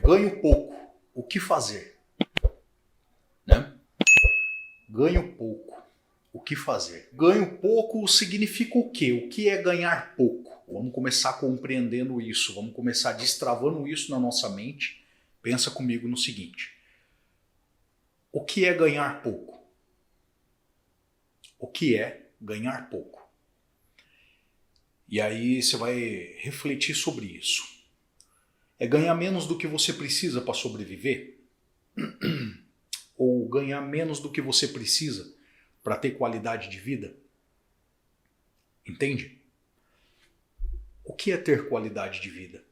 Ganho pouco, o que fazer? Né? Ganho pouco, o que fazer? Ganho pouco significa o quê? O que é ganhar pouco? Vamos começar compreendendo isso, vamos começar destravando isso na nossa mente. Pensa comigo no seguinte: o que é ganhar pouco? O que é ganhar pouco? E aí você vai refletir sobre isso. É ganhar menos do que você precisa para sobreviver? Ou ganhar menos do que você precisa para ter qualidade de vida? Entende? O que é ter qualidade de vida?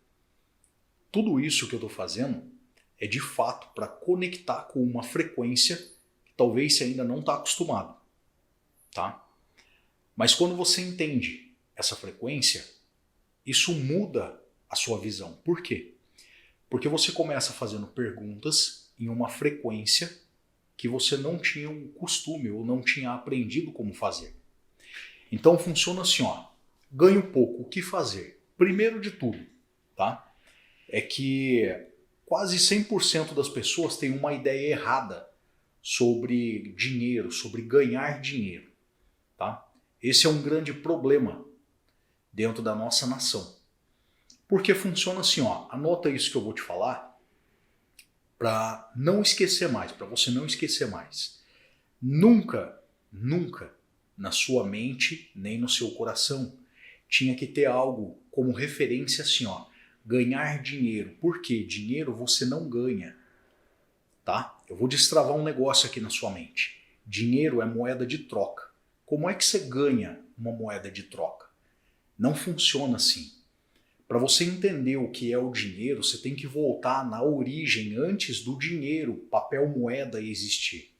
Tudo isso que eu estou fazendo é de fato para conectar com uma frequência que talvez você ainda não está acostumado. Tá? Mas quando você entende essa frequência, isso muda a sua visão. Por quê? Porque você começa fazendo perguntas em uma frequência que você não tinha o costume ou não tinha aprendido como fazer. Então funciona assim, ó. Ganho pouco, o que fazer? Primeiro de tudo, tá? É que quase 100% das pessoas têm uma ideia errada sobre dinheiro, sobre ganhar dinheiro, tá? Esse é um grande problema dentro da nossa nação. Porque funciona assim, ó. Anota isso que eu vou te falar para não esquecer mais, para você não esquecer mais. Nunca, nunca na sua mente nem no seu coração tinha que ter algo como referência assim, ó, ganhar dinheiro. Por quê? Dinheiro você não ganha, tá? Eu vou destravar um negócio aqui na sua mente. Dinheiro é moeda de troca. Como é que você ganha uma moeda de troca? Não funciona assim. Para você entender o que é o dinheiro, você tem que voltar na origem, antes do dinheiro, papel moeda existir.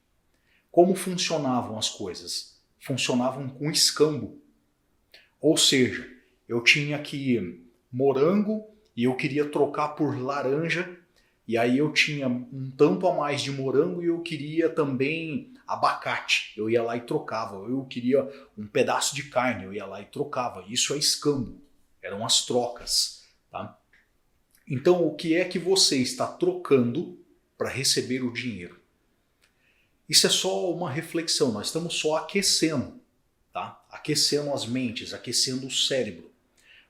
Como funcionavam as coisas? Funcionavam com escambo. Ou seja, eu tinha aqui morango e eu queria trocar por laranja, e aí eu tinha um tanto a mais de morango e eu queria também abacate. Eu ia lá e trocava. Eu queria um pedaço de carne, eu ia lá e trocava. Isso é escambo. Eram as trocas. Tá? Então, o que é que você está trocando para receber o dinheiro? Isso é só uma reflexão, nós estamos só aquecendo, tá? Aquecendo as mentes, aquecendo o cérebro,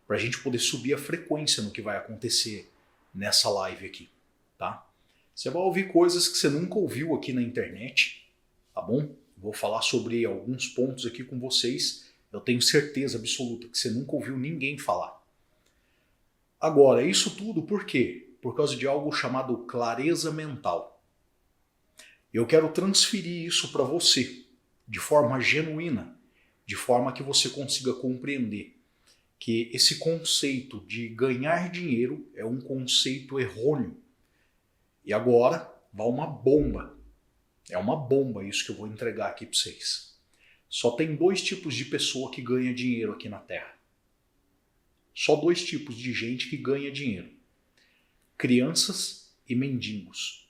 para a gente poder subir a frequência no que vai acontecer nessa live aqui. Tá? Você vai ouvir coisas que você nunca ouviu aqui na internet, tá bom? Vou falar sobre alguns pontos aqui com vocês. Eu tenho certeza absoluta que você nunca ouviu ninguém falar. Agora, isso tudo por quê? Por causa de algo chamado clareza mental. Eu quero transferir isso para você de forma genuína, de forma que você consiga compreender que esse conceito de ganhar dinheiro é um conceito errôneo. E agora vai uma bomba. É uma bomba isso que eu vou entregar aqui para vocês. Só tem 2 tipos de pessoa que ganha dinheiro aqui na Terra. Só 2 tipos de gente que ganha dinheiro. Crianças e mendigos.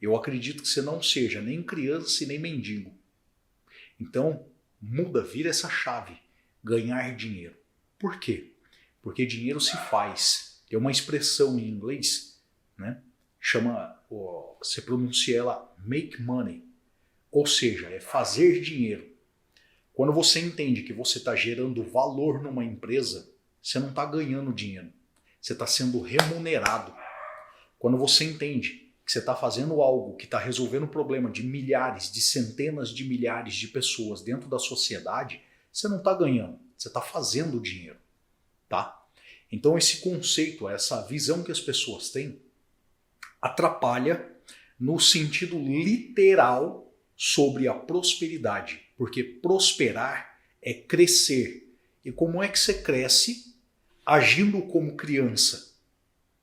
Eu acredito que você não seja nem criança e nem mendigo. Então, muda, vira essa chave. Ganhar dinheiro. Por quê? Porque dinheiro se faz. Tem uma expressão em inglês, né? Chama, você pronuncia ela make money. Ou seja, é fazer dinheiro. Quando você entende que você está gerando valor numa empresa, você não está ganhando dinheiro. Você está sendo remunerado. Quando você entende que você está fazendo algo que está resolvendo o problema de milhares, de centenas de milhares de pessoas dentro da sociedade, você não está ganhando, você está fazendo dinheiro. Tá? Então esse conceito, essa visão que as pessoas têm, atrapalha no sentido literal sobre a prosperidade. Porque prosperar é crescer. E como é que você cresce? Agindo como criança,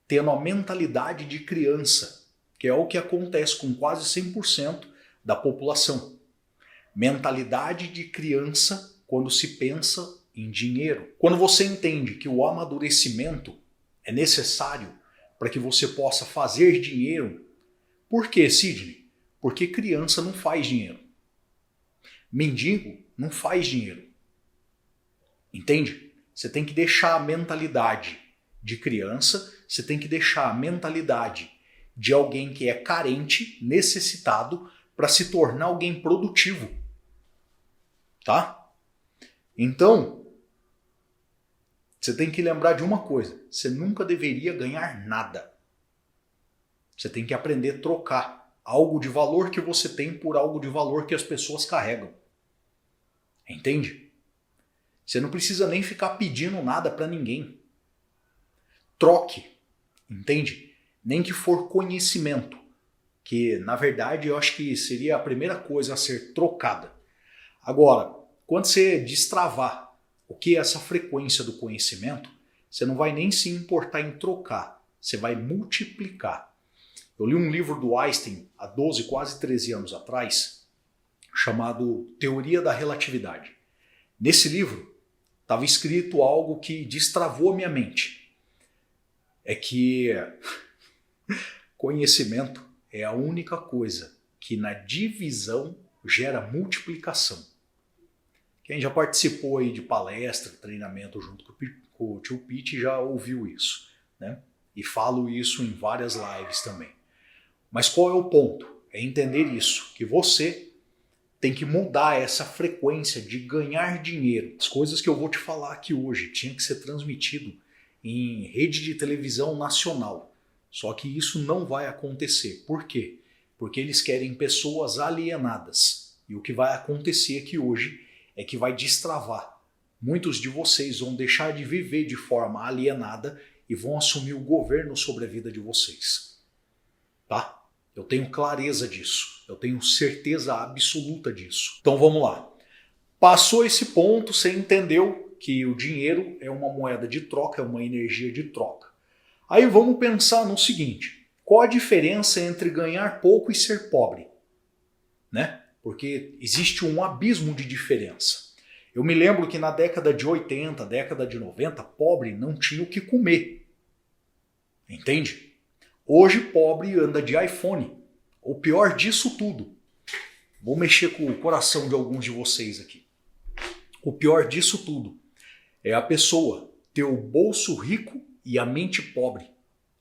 tendo a mentalidade de criança, que é o que acontece com quase 100% da população. Mentalidade de criança quando se pensa em dinheiro. Quando você entende que o amadurecimento é necessário para que você possa fazer dinheiro. Por quê, Sidney? Porque criança não faz dinheiro. Mendigo não faz dinheiro. Entende? Você tem que deixar a mentalidade de criança, você tem que deixar a mentalidade de alguém que é carente, necessitado, para se tornar alguém produtivo. Tá? Então, você tem que lembrar de uma coisa: você nunca deveria ganhar nada. Você tem que aprender a trocar algo de valor que você tem por algo de valor que as pessoas carregam. Entende? Você não precisa nem ficar pedindo nada para ninguém. Troque, entende? Nem que for conhecimento, que na verdade eu acho que seria a primeira coisa a ser trocada. Agora, quando você destravar o que é essa frequência do conhecimento, você não vai nem se importar em trocar, você vai multiplicar. Eu li um livro do Einstein há 12, quase 13 anos atrás, chamado Teoria da Relatividade. Nesse livro estava escrito algo que destravou a minha mente. É que conhecimento é a única coisa que na divisão gera multiplicação. Quem já participou aí de palestra, treinamento junto com o tio Pete já ouviu isso, né? E falo isso em várias lives também. Mas qual é o ponto? É entender isso, que você tem que mudar essa frequência de ganhar dinheiro. As coisas que eu vou te falar aqui hoje tinha que ser transmitido em rede de televisão nacional. Só que isso não vai acontecer. Por quê? Porque eles querem pessoas alienadas. E o que vai acontecer aqui hoje é que vai destravar. Muitos de vocês vão deixar de viver de forma alienada e vão assumir o governo sobre a vida de vocês. Tá? Eu tenho clareza disso. Eu tenho certeza absoluta disso. Então vamos lá. Passou esse ponto, você entendeu que o dinheiro é uma moeda de troca, é uma energia de troca. Aí vamos pensar no seguinte: qual a diferença entre ganhar pouco e ser pobre? Né? Porque existe um abismo de diferença. Eu me lembro que na década de 80, década de 90, pobre não tinha o que comer. Entende? Hoje pobre anda de iPhone. O pior disso tudo, vou mexer com o coração de alguns de vocês aqui. O pior disso tudo é a pessoa ter o bolso rico e a mente pobre.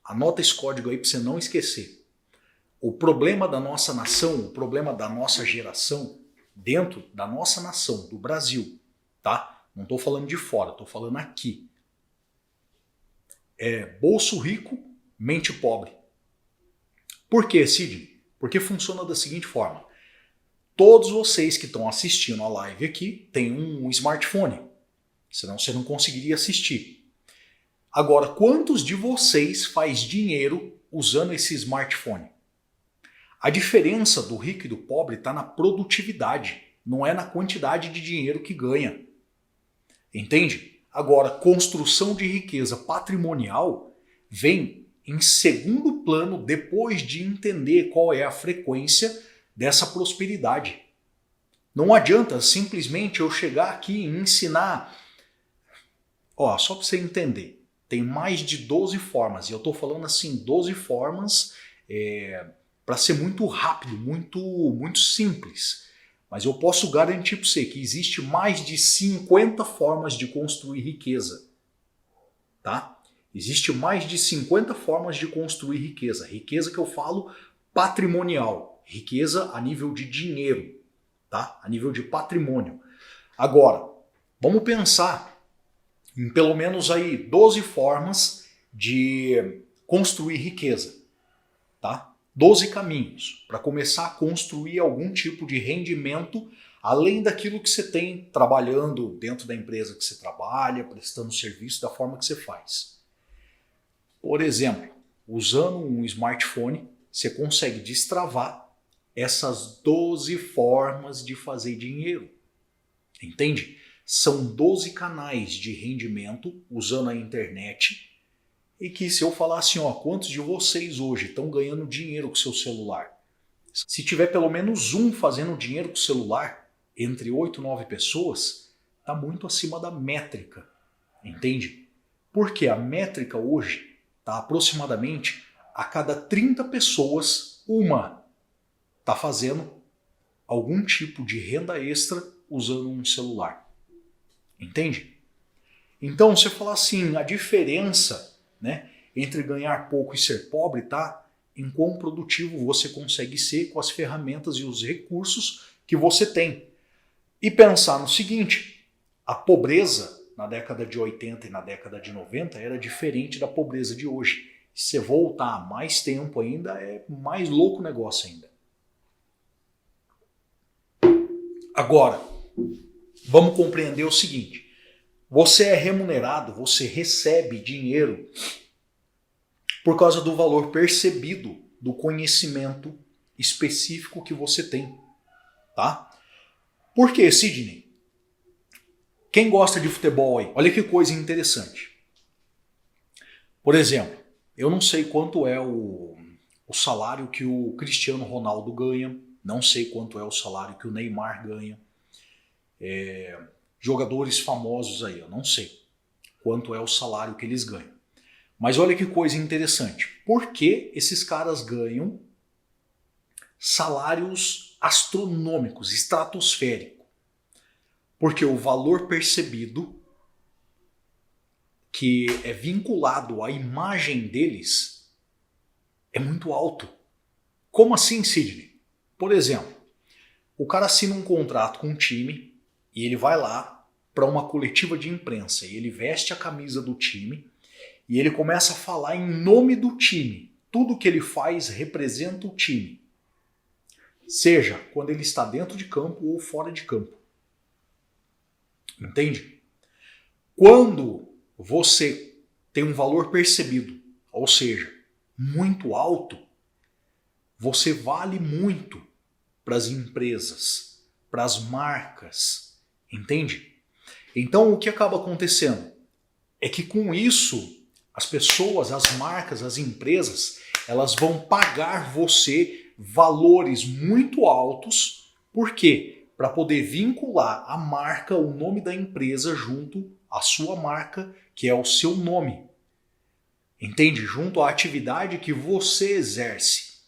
Anota esse código aí para você não esquecer. O problema da nossa nação, o problema da nossa geração, dentro da nossa nação, do Brasil, tá? Não estou falando de fora, estou falando aqui. É bolso rico, mente pobre. Por quê, Cid? Porque funciona da seguinte forma. Todos vocês que estão assistindo a live aqui têm um smartphone. Senão você não conseguiria assistir. Agora, quantos de vocês faz dinheiro usando esse smartphone? A diferença do rico e do pobre está na produtividade, não é na quantidade de dinheiro que ganha. Entende? Agora, construção de riqueza patrimonial vem em segundo plano depois de entender qual é a frequência dessa prosperidade. Não adianta simplesmente eu chegar aqui e ensinar. Ó, só para você entender, tem mais de 12 formas, e eu estou falando assim, 12 formas para ser muito rápido, muito simples. Mas eu posso garantir para você que existe mais de 50 formas de construir riqueza. Tá? Existe mais de 50 formas de construir riqueza. Riqueza que eu falo patrimonial. Riqueza a nível de dinheiro. Tá? A nível de patrimônio. Agora, vamos pensar em pelo menos aí 12 formas de construir riqueza. Tá? 12 caminhos para começar a construir algum tipo de rendimento além daquilo que você tem trabalhando dentro da empresa que você trabalha, prestando serviço da forma que você faz. Por exemplo, usando um smartphone, você consegue destravar essas 12 formas de fazer dinheiro. Entende? São 12 canais de rendimento usando a internet e que se eu falar assim, ó, quantos de vocês hoje estão ganhando dinheiro com o seu celular? Se tiver pelo menos um fazendo dinheiro com o celular, entre 8 e 9 pessoas, está muito acima da métrica. Entende? Porque a métrica hoje está aproximadamente a cada 30 pessoas, uma está fazendo algum tipo de renda extra usando um celular. Entende? Então, você falar assim, a diferença né, entre ganhar pouco e ser pobre está em quão produtivo você consegue ser com as ferramentas e os recursos que você tem. E pensar no seguinte, a pobreza na década de 80 e na década de 90 era diferente da pobreza de hoje. Se você voltar mais tempo ainda, é mais louco o negócio ainda. Agora, vamos compreender o seguinte. Você é remunerado, você recebe dinheiro por causa do valor percebido do conhecimento específico que você tem. Tá? Por quê, Sidney? Quem gosta de futebol aí? Olha que coisa interessante. Por exemplo, eu não sei quanto é o salário que o Cristiano Ronaldo ganha, não sei quanto é o salário que o Neymar ganha. Jogadores famosos aí, eu não sei quanto é o salário que eles ganham. Mas olha que coisa interessante. Por que esses caras ganham salários astronômicos, estratosféricos? Porque o valor percebido que é vinculado à imagem deles é muito alto. Como assim, Sidney? Por exemplo, o cara assina um contrato com um time e ele vai lá para uma coletiva de imprensa e ele veste a camisa do time e ele começa a falar em nome do time. Tudo que ele faz representa o time. Seja quando ele está dentro de campo ou fora de campo. Entende? Quando você tem um valor percebido, ou seja, muito alto, você vale muito para as empresas, para as marcas, entende? Então o que acaba acontecendo é que com isso as pessoas, as marcas, as empresas, elas vão pagar você valores muito altos. Por quê? Para poder vincular a marca, o nome da empresa junto à sua marca, que é o seu nome. Entende? Junto à atividade que você exerce.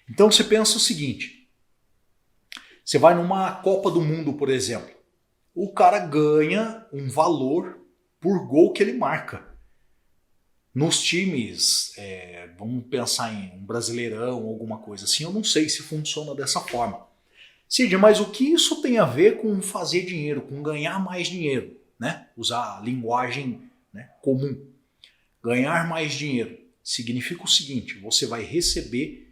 Então você pensa o seguinte, você vai numa Copa do Mundo, por exemplo, o cara ganha um valor por gol que ele marca. Nos times, vamos pensar em um Brasileirão, alguma coisa assim, eu não sei se funciona dessa forma. Cid, mas o que isso tem a ver com fazer dinheiro, com ganhar mais dinheiro? Né? Usar a linguagem, né, comum. Ganhar mais dinheiro significa o seguinte, você vai receber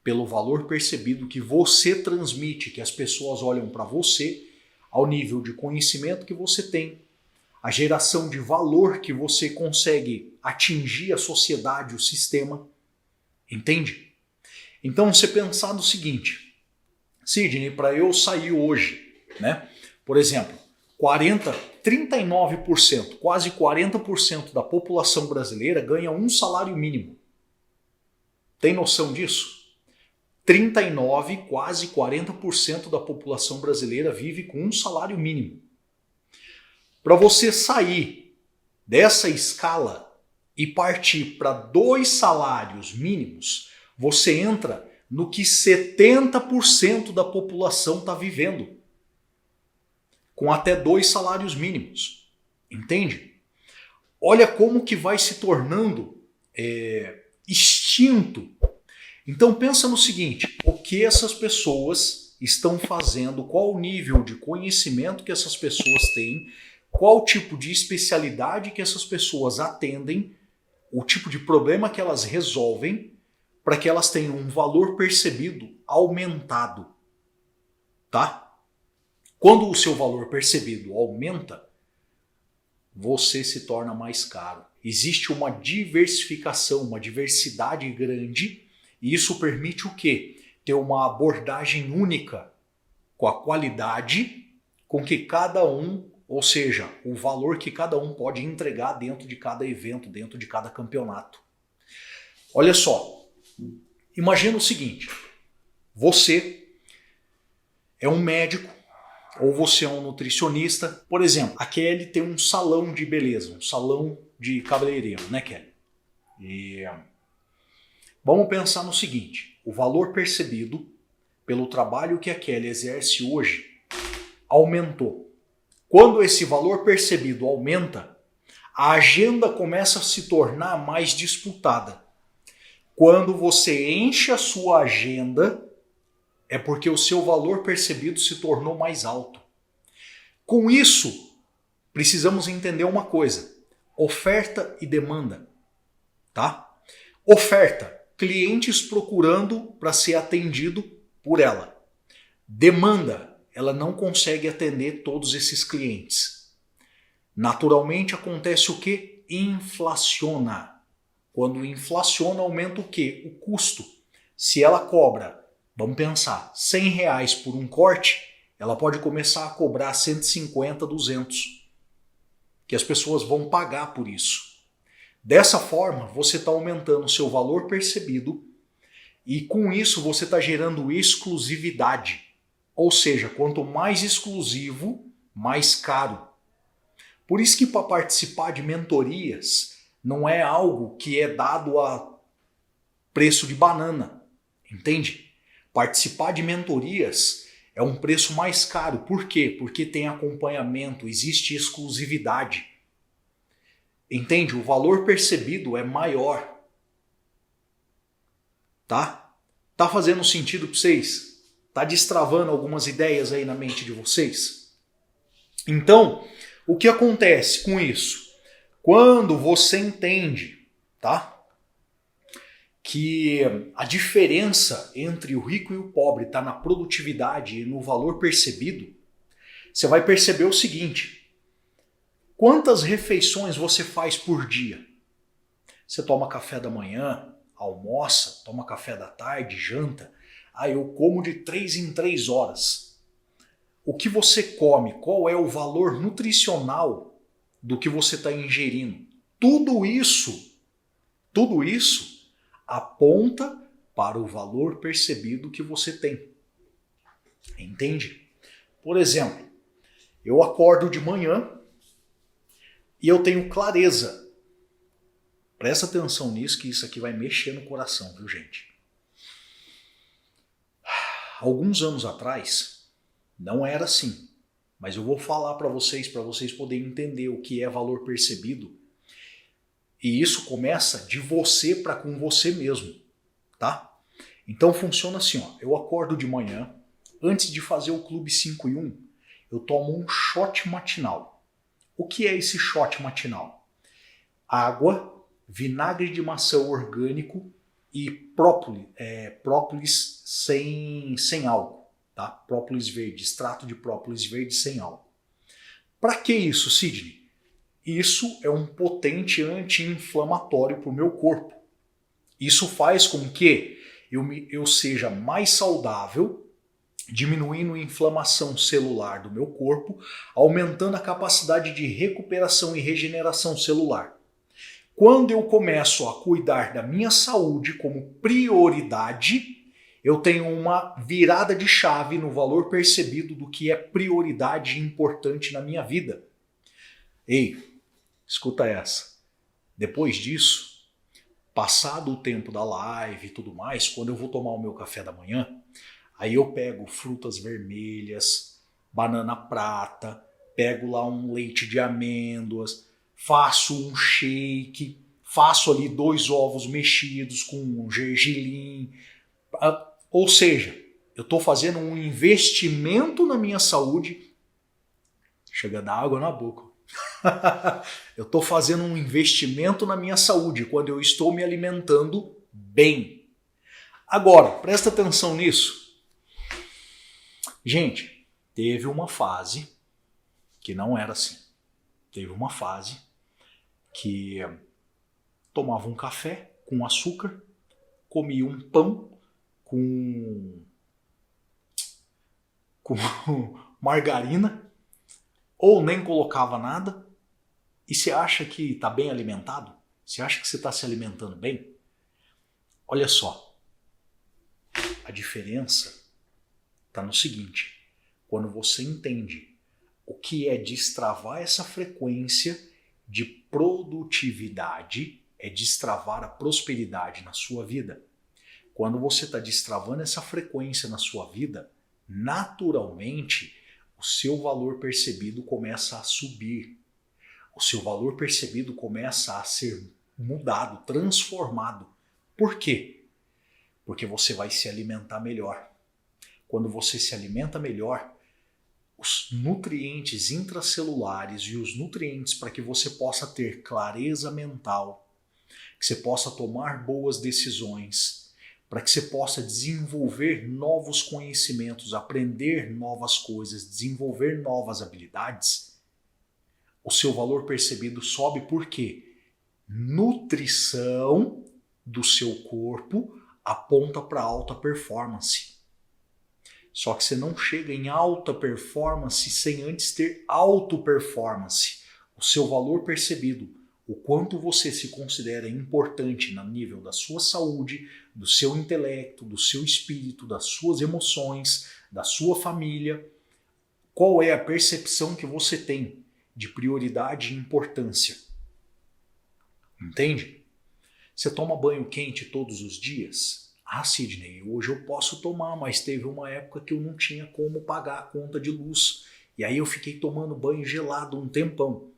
pelo valor percebido que você transmite, que as pessoas olham para você, ao nível de conhecimento que você tem, a geração de valor que você consegue atingir a sociedade, o sistema. Entende? Então você pensar no seguinte, Sidney, para eu sair hoje, né? Por exemplo, 39%, quase 40% da população brasileira ganha um salário mínimo. Tem noção disso? 39%, quase 40% da população brasileira vive com um salário mínimo. Para você sair dessa escala e partir para 2 salários mínimos, você entra no que 70% da população está vivendo, com até 2 salários mínimos. Entende? Olha como que vai se tornando extinto. Então pensa no seguinte, o que essas pessoas estão fazendo, qual o nível de conhecimento que essas pessoas têm, qual tipo de especialidade que essas pessoas atendem, o tipo de problema que elas resolvem, para que elas tenham um valor percebido aumentado. Tá? Quando o seu valor percebido aumenta, você se torna mais caro. Existe uma diversificação, uma diversidade grande, e isso permite o quê? Ter uma abordagem única com a qualidade com que cada um, ou seja, o valor que cada um pode entregar dentro de cada evento, dentro de cada campeonato. Olha só, imagina o seguinte, você é um médico ou você é um nutricionista. Por exemplo, a Kelly tem um salão de beleza, um salão de cabeleireiro, né, Kelly? E vamos pensar no seguinte, o valor percebido pelo trabalho que a Kelly exerce hoje aumentou. Quando esse valor percebido aumenta, A agenda começa a se tornar mais disputada. Quando você enche a sua agenda, é porque o seu valor percebido se tornou mais alto. Com isso, precisamos entender uma coisa: oferta e demanda, tá? Oferta, clientes procurando para ser atendido por ela. Demanda, ela não consegue atender todos esses clientes. Naturalmente acontece o quê? Inflaciona. Quando inflaciona, aumenta o quê? O custo. Se ela cobra, vamos pensar, R$100 por um corte, ela pode começar a cobrar 150, 200. Que as pessoas vão pagar por isso. Dessa forma, você está aumentando o seu valor percebido e com isso você está gerando exclusividade. Ou seja, quanto mais exclusivo, mais caro. Por isso que para participar de mentorias não é algo que é dado a preço de banana, entende? Participar de mentorias é um preço mais caro. Por quê? Porque tem acompanhamento, existe exclusividade. Entende? O valor percebido é maior. Tá? Tá fazendo sentido para vocês? Tá destravando algumas ideias aí na mente de vocês? Então, o que acontece com isso? Quando você entende, tá? Que a diferença entre o rico e o pobre está na produtividade e no valor percebido, você vai perceber o seguinte: quantas refeições você faz por dia? Você toma café da manhã, almoça, toma café da tarde, janta. Eu como de 3 em 3 horas. O que você come? Qual é o valor nutricional do que você está ingerindo? Tudo isso aponta para o valor percebido que você tem. Entende? Por exemplo, eu acordo de manhã e eu tenho clareza. Presta atenção nisso, que isso aqui vai mexer no coração, viu, gente? Alguns anos atrás, não era assim. Mas eu vou falar para vocês poderem entender o que é valor percebido. E isso começa de você para com você mesmo, tá? Então funciona assim, ó. Eu acordo de manhã, antes de fazer o Clube 5 em 1, eu tomo um shot matinal. O que é esse shot matinal? Água, vinagre de maçã orgânico e própolis sem álcool, tá? Própolis verde, extrato de própolis verde sem álcool. Para que isso, Sidney? Isso é um potente anti-inflamatório para o meu corpo. Isso faz com que eu seja mais saudável, diminuindo a inflamação celular do meu corpo, aumentando a capacidade de recuperação e regeneração celular. Quando eu começo a cuidar da minha saúde como prioridade, eu tenho uma virada de chave no valor percebido do que é prioridade e importante na minha vida. Ei, escuta essa. Depois disso, passado o tempo da live e tudo mais, quando eu vou tomar o meu café da manhã, aí eu pego frutas vermelhas, banana prata, pego lá um leite de amêndoas, faço um shake, faço ali 2 ovos mexidos com um gergelim. Ou seja, eu estou fazendo um investimento na minha saúde. Chega a dar água na boca. Eu estou fazendo um investimento na minha saúde quando eu estou me alimentando bem. Agora, presta atenção nisso. Gente, teve uma fase que não era assim. Teve uma fase que tomava um café com açúcar, comia um pão com margarina, ou nem colocava nada. E você acha que está bem alimentado? Você acha que você está se alimentando bem? Olha só, a diferença está no seguinte: quando você entende o que é destravar essa frequência de produtividade, é destravar a prosperidade na sua vida. Quando você está destravando essa frequência na sua vida, naturalmente o seu valor percebido começa a subir. o seu valor percebido começa a ser mudado, transformado. Por quê? Porque você vai se alimentar melhor. Quando você se alimenta melhor, os nutrientes intracelulares e os nutrientes para que você possa ter clareza mental, que você possa tomar boas decisões, para que você possa desenvolver novos conhecimentos, aprender novas coisas, desenvolver novas habilidades, o seu valor percebido sobe por quê? Nutrição do seu corpo aponta para alta performance. Só que você não chega em alta performance sem antes ter auto-performance. O seu valor percebido, o quanto você se considera importante no nível da sua saúde, do seu intelecto, do seu espírito, das suas emoções, da sua família. Qual é a percepção que você tem de prioridade e importância? Entende? Você toma banho quente todos os dias? Ah, Sidney, hoje eu posso tomar, mas teve uma época que eu não tinha como pagar a conta de luz. E aí eu fiquei tomando banho gelado um tempão.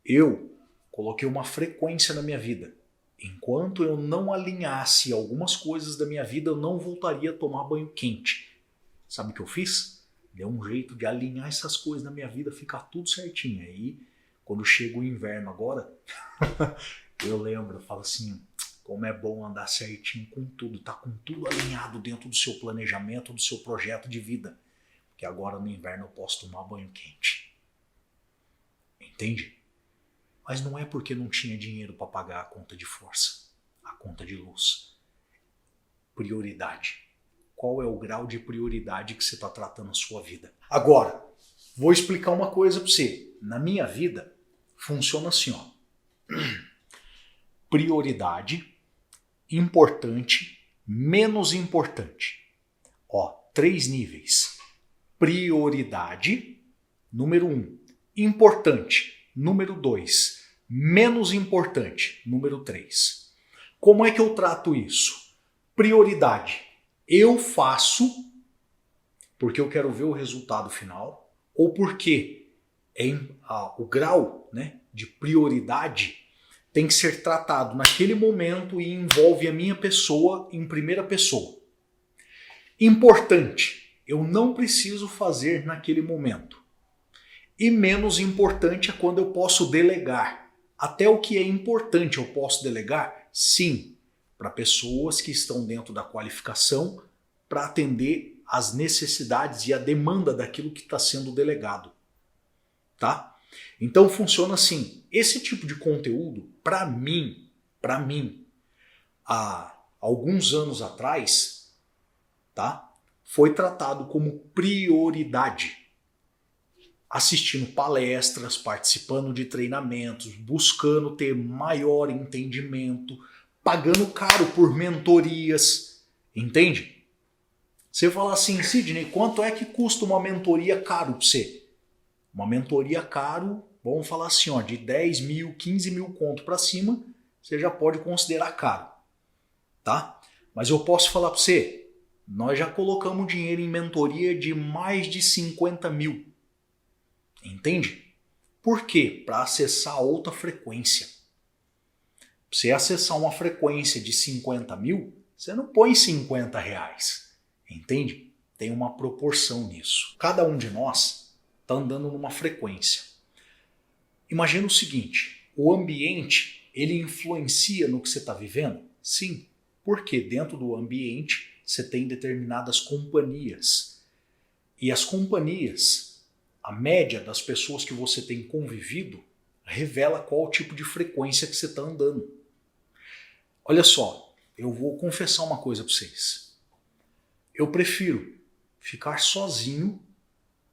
Eu coloquei uma frequência na minha vida. Enquanto eu não alinhasse algumas coisas da minha vida, eu não voltaria a tomar banho quente. Sabe o que eu fiz? Deu um jeito de alinhar essas coisas na minha vida, ficar tudo certinho. Aí, quando chega o inverno agora, eu lembro, eu falo assim, como é bom andar certinho com tudo, tá com tudo alinhado dentro do seu planejamento, do seu projeto de vida. Porque agora no inverno eu posso tomar banho quente. Entende? Mas não é porque não tinha dinheiro para pagar a conta de força, a conta de luz. Prioridade. Qual é o grau de prioridade que você está tratando na sua vida? Agora, vou explicar uma coisa para você. Na minha vida, funciona assim, ó. Prioridade, importante, menos importante. Ó, 3 níveis. Prioridade, número 1. Importante, número 2. Menos importante, número 3. Como é que eu trato isso? Prioridade. Eu faço porque eu quero ver o resultado final ou porque o grau, né, de prioridade tem que ser tratado naquele momento e envolve a minha pessoa em primeira pessoa. Importante, eu não preciso fazer naquele momento. E menos importante é quando eu posso delegar. Até o que é importante eu posso delegar? Sim, para pessoas que estão dentro da qualificação para atender às necessidades e à demanda daquilo que está sendo delegado. Tá? Então funciona assim, esse tipo de conteúdo, para mim, há alguns anos atrás, tá? Foi tratado como prioridade. Assistindo palestras, participando de treinamentos, buscando ter maior entendimento, pagando caro por mentorias, entende? Você fala assim, Sidney, quanto é que custa uma mentoria caro para você? Uma mentoria caro, vamos falar assim, ó, de 10 mil, 15 mil conto para cima, você já pode considerar caro, tá? Mas eu posso falar para você, nós já colocamos dinheiro em mentoria de mais de 50 mil, entende? Por quê? Para acessar outra frequência. Para você acessar uma frequência de 50 mil, você não põe 50 reais, entende? Tem uma proporção nisso. Cada um de nós está andando numa frequência. Imagina o seguinte, o ambiente, ele influencia no que você está vivendo? Sim, porque dentro do ambiente você tem determinadas companhias. E as companhias, a média das pessoas que você tem convivido, revela qual tipo de frequência que você está andando. Olha só, eu vou confessar uma coisa para vocês. Eu prefiro ficar sozinho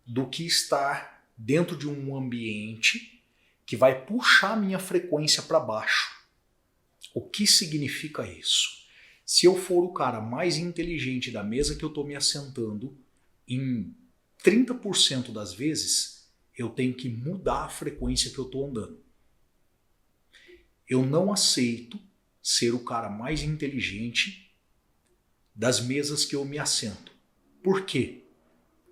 do que estar dentro de um ambiente que vai puxar a minha frequência para baixo. O que significa isso? Se eu for o cara mais inteligente da mesa que eu estou me assentando, em 30% das vezes eu tenho que mudar a frequência que eu estou andando. Eu não aceito ser o cara mais inteligente das mesas que eu me assento. Por quê?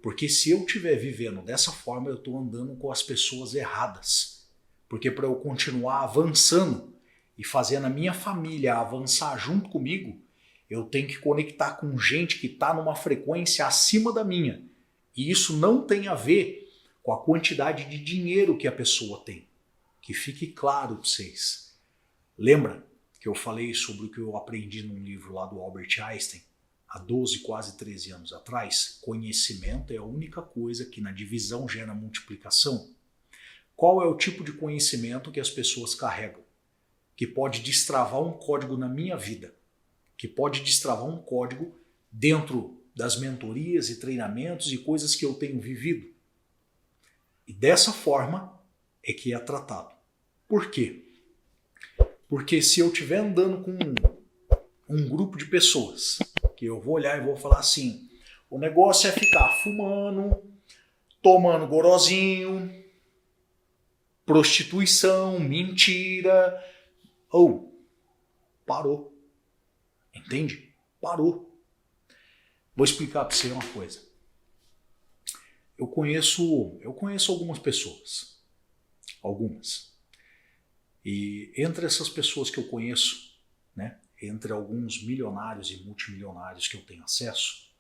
Porque se eu estiver vivendo dessa forma, eu estou andando com as pessoas erradas. Porque para eu continuar avançando e fazendo a minha família avançar junto comigo, eu tenho que conectar com gente que está numa frequência acima da minha. E isso não tem a ver com a quantidade de dinheiro que a pessoa tem. Que fique claro para vocês. Lembra que eu falei sobre o que eu aprendi num livro lá do Albert Einstein, há 12, quase 13 anos atrás? Conhecimento é a única coisa que na divisão gera multiplicação. Qual é o tipo de conhecimento que as pessoas carregam? Que pode destravar um código na minha vida, que pode destravar um código dentro das mentorias e treinamentos e coisas que eu tenho vivido. E dessa forma é que é tratado. Por quê? Porque se eu estiver andando com um grupo de pessoas, que eu vou olhar e vou falar assim, o negócio é ficar fumando, tomando gorozinho, prostituição, mentira. Parou. Entende? Parou. Vou explicar para você uma coisa. Eu conheço algumas pessoas. Algumas. E entre essas pessoas que eu conheço, né, entre alguns milionários e multimilionários que eu tenho acesso,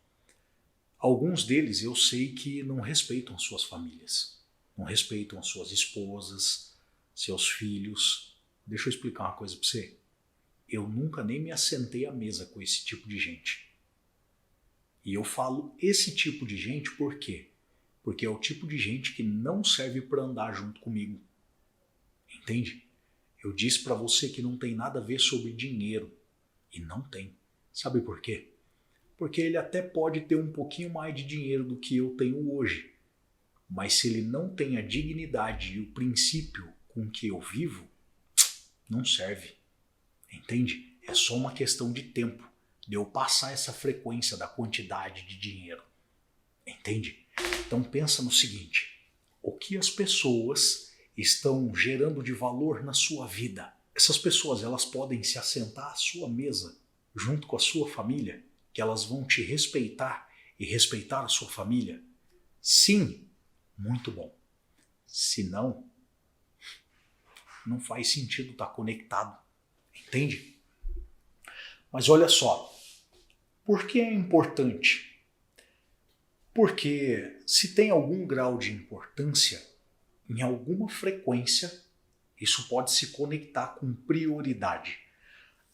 alguns deles eu sei que não respeitam as suas famílias, não respeitam as suas esposas, seus filhos. Deixa eu explicar uma coisa para você. Eu nunca nem me assentei à mesa com esse tipo de gente. E eu falo esse tipo de gente por quê? Porque é o tipo de gente que não serve para andar junto comigo. Entende? Eu disse para você que não tem nada a ver sobre dinheiro. E não tem. Sabe por quê? Porque ele até pode ter um pouquinho mais de dinheiro do que eu tenho hoje. Mas se ele não tem a dignidade e o princípio com que eu vivo, não serve. Entende? É só uma questão de tempo de eu passar essa frequência da quantidade de dinheiro. Entende? Então pensa no seguinte, o que as pessoas estão gerando de valor na sua vida? Essas pessoas, elas podem se assentar à sua mesa, junto com a sua família, que elas vão te respeitar e respeitar a sua família? Sim, muito bom. Se não, não faz sentido estar conectado. Entende? Mas olha só, por que é importante? Porque se tem algum grau de importância, em alguma frequência, isso pode se conectar com prioridade.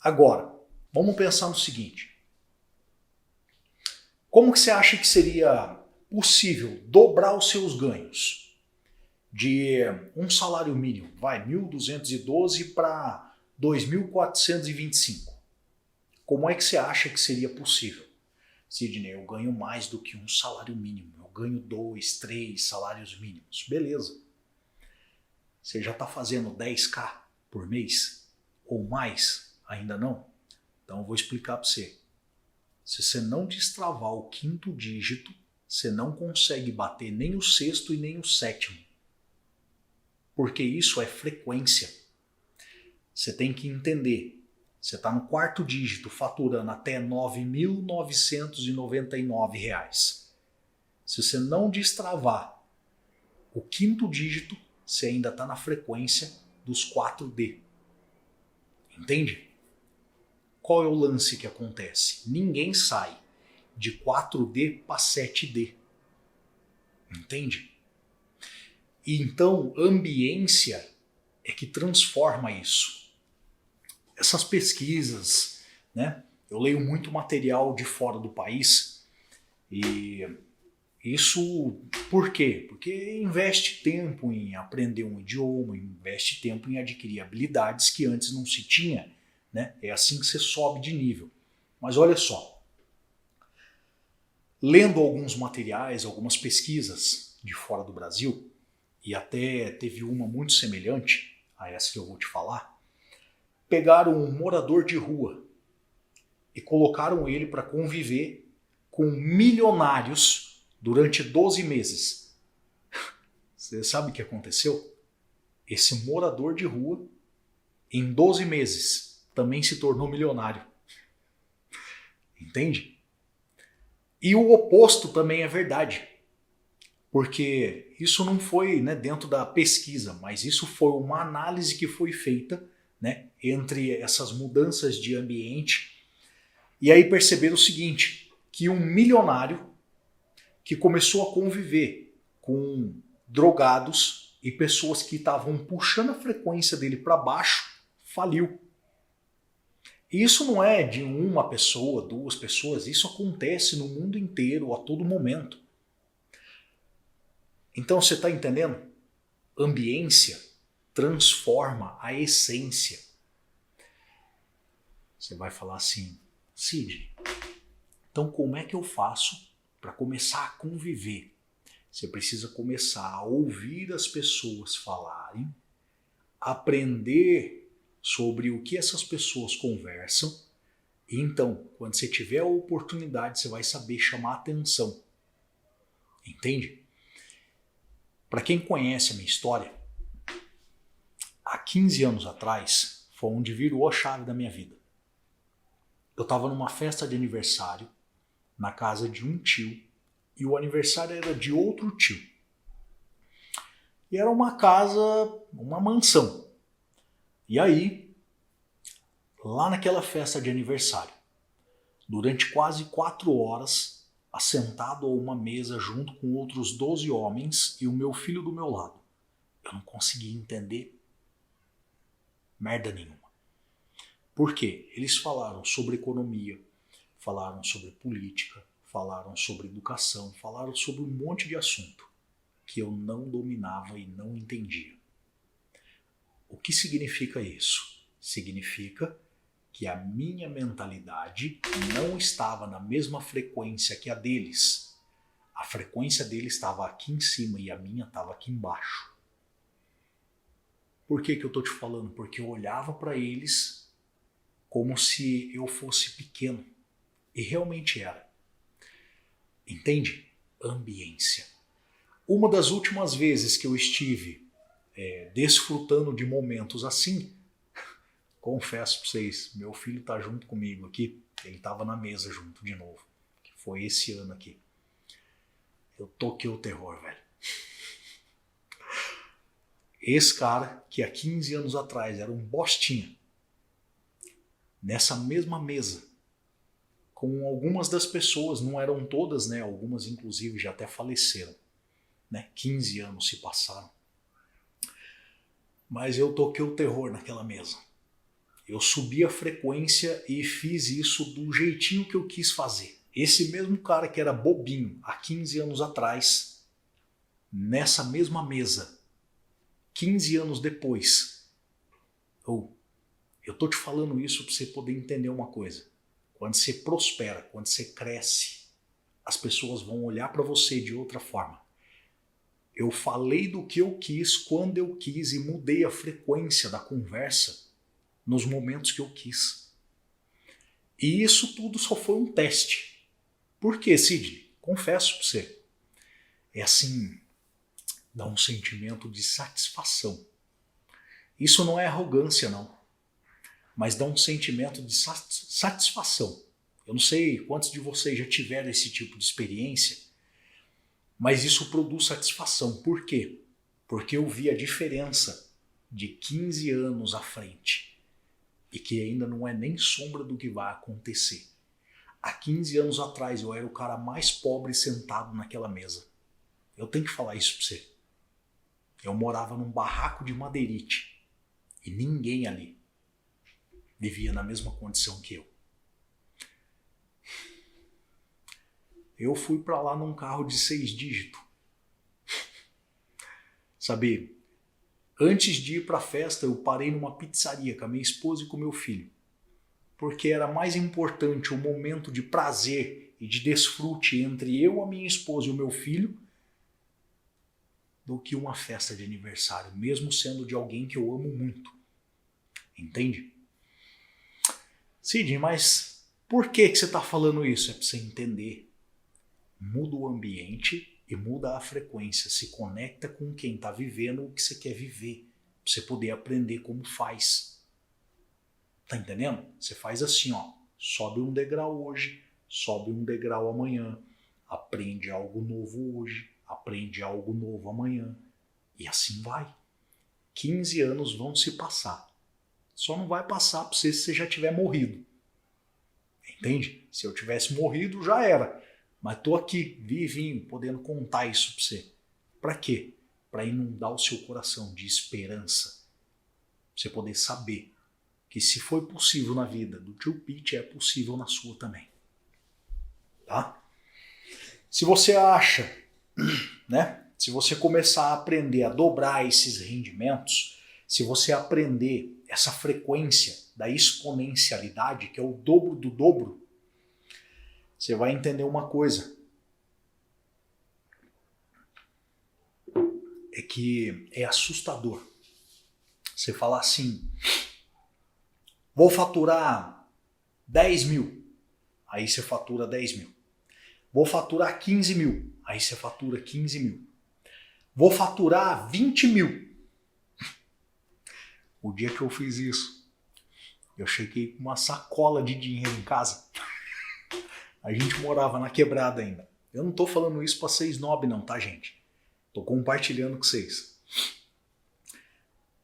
Agora, vamos pensar no seguinte. Como que você acha que seria possível dobrar os seus ganhos? De um salário mínimo, vai, 1.212 para 2.425. Como é que você acha que seria possível? Sidney, eu ganho mais do que um salário mínimo. Eu ganho 2, 3 salários mínimos. Beleza. Você já está fazendo 10k por mês? Ou mais? Ainda não? Então eu vou explicar para você. Se você não destravar o quinto dígito, você não consegue bater nem o sexto e nem o sétimo. Porque isso é frequência. Você tem que entender. Você está no quarto dígito, faturando até R$ 9.999. Se você não destravar o quinto dígito, você ainda está na frequência dos 4D. Entende? Qual é o lance que acontece? Ninguém sai de 4D para 7D. Entende? E então, ambiência é que transforma isso. Essas pesquisas, né? Eu leio muito material de fora do país e isso por quê? Porque investe tempo em aprender um idioma, investe tempo em adquirir habilidades que antes não se tinha, né? É assim que você sobe de nível. Mas olha só, lendo alguns materiais, algumas pesquisas de fora do Brasil, e até teve uma muito semelhante a essa que eu vou te falar, pegaram um morador de rua e colocaram ele para conviver com milionários durante 12 meses. Você sabe o que aconteceu? Esse morador de rua, em 12 meses, também se tornou milionário. Entende? E o oposto também é verdade. Porque isso não foi, né, dentro da pesquisa, mas isso foi uma análise que foi feita, né, entre essas mudanças de ambiente. E aí perceberam o seguinte, que um milionário que começou a conviver com drogados e pessoas que estavam puxando a frequência dele para baixo, faliu. E isso não é de uma pessoa, duas pessoas, isso acontece no mundo inteiro, a todo momento. Então você está entendendo? Ambiência transforma a essência. Você vai falar assim, Cid, então como é que eu faço para começar a conviver? Você precisa começar a ouvir as pessoas falarem, aprender sobre o que essas pessoas conversam, e então, quando você tiver a oportunidade, você vai saber chamar a atenção. Entende? Para quem conhece a minha história, há 15 anos atrás foi onde virou a chave da minha vida. Eu estava numa festa de aniversário na casa de um tio e o aniversário era de outro tio. E era uma casa, uma mansão. E aí, lá naquela festa de aniversário, durante quase 4 horas, assentado a uma mesa junto com outros 12 homens e o meu filho do meu lado, eu não conseguia entender merda nenhuma. Por quê? Eles falaram sobre economia, falaram sobre política, falaram sobre educação, falaram sobre um monte de assunto que eu não dominava e não entendia. O que significa isso? Significa que a minha mentalidade não estava na mesma frequência que a deles. A frequência deles estava aqui em cima e a minha estava aqui embaixo. Por que eu estou te falando? Porque eu olhava para eles como se eu fosse pequeno. E realmente era. Entende? Ambiência. Uma das últimas vezes que eu estive desfrutando de momentos assim, confesso para vocês, meu filho está junto comigo aqui, ele estava na mesa junto de novo, que foi esse ano aqui. Eu toquei o terror, velho. Esse cara, que há 15 anos atrás era um bostinha, nessa mesma mesa, com algumas das pessoas, não eram todas, né? Algumas inclusive já até faleceram, né? 15 anos se passaram. Mas eu toquei o terror naquela mesa. Eu subi a frequência e fiz isso do jeitinho que eu quis fazer. Esse mesmo cara que era bobinho há 15 anos atrás, nessa mesma mesa, 15 anos depois, eu tô te falando isso para você poder entender uma coisa. Quando você prospera, quando você cresce, as pessoas vão olhar para você de outra forma. Eu falei do que eu quis, quando eu quis e mudei a frequência da conversa nos momentos que eu quis. E isso tudo só foi um teste. Por quê, Sidney? Confesso para você. É assim, dá um sentimento de satisfação. Isso não é arrogância, não. Mas dá um sentimento de satisfação. Eu não sei quantos de vocês já tiveram esse tipo de experiência, mas isso produz satisfação. Por quê? Porque eu vi a diferença de 15 anos à frente e que ainda não é nem sombra do que vai acontecer. Há 15 anos atrás eu era o cara mais pobre sentado naquela mesa. Eu tenho que falar isso pra você. Eu morava num barraco de madeirite e ninguém ali vivia na mesma condição que eu. Eu fui pra lá num carro de 6 dígitos. Sabe, antes de ir pra festa eu parei numa pizzaria com a minha esposa e com o meu filho. Porque era mais importante o momento de prazer e de desfrute entre eu, a minha esposa e o meu filho do que uma festa de aniversário, mesmo sendo de alguém que eu amo muito. Entende? Sidney, mas por que você está falando isso? É para você entender. Muda o ambiente e muda a frequência. Se conecta com quem está vivendo o que você quer viver. Para você poder aprender como faz. Tá entendendo? Você faz assim, ó. Sobe um degrau hoje, sobe um degrau amanhã. Aprende algo novo hoje, aprende algo novo amanhã. E assim vai. 15 anos vão se passar. Só não vai passar para você se você já tiver morrido. Entende? Se eu tivesse morrido, já era. Mas tô aqui, vivinho, podendo contar isso para você. Para quê? Para inundar o seu coração de esperança. Pra você poder saber que se foi possível na vida do tio Pete, é possível na sua também. Tá? Se você acha, né? Se você começar a aprender a dobrar esses rendimentos, se você aprender essa frequência da exponencialidade, que é o dobro do dobro, você vai entender uma coisa. É que é assustador. Você falar assim, vou faturar 10 mil, aí você fatura 10 mil. Vou faturar 15 mil, aí você fatura 15 mil. Vou faturar 20 mil. O dia que eu fiz isso, eu cheguei com uma sacola de dinheiro em casa. A gente morava na quebrada ainda. Eu não tô falando isso pra ser snob não, tá, gente? Tô compartilhando com vocês.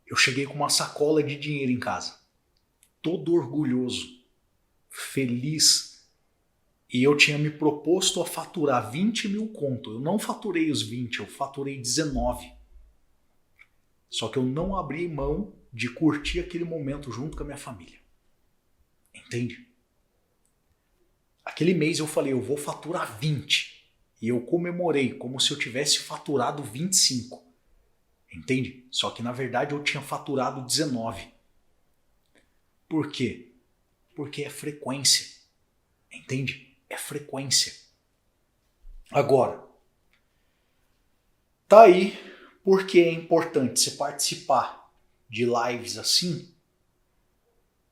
Eu cheguei com uma sacola de dinheiro em casa. Todo orgulhoso, feliz. E eu tinha me proposto a faturar 20 mil conto. Eu não faturei os 20, eu faturei 19. Só que eu não abri mão de curtir aquele momento junto com a minha família. Entende? Aquele mês eu falei, eu vou faturar 20. E eu comemorei como se eu tivesse faturado 25. Entende? Só que na verdade eu tinha faturado 19. Por quê? Porque é frequência. Entende? É frequência. Agora, tá aí porque é importante você participar de lives assim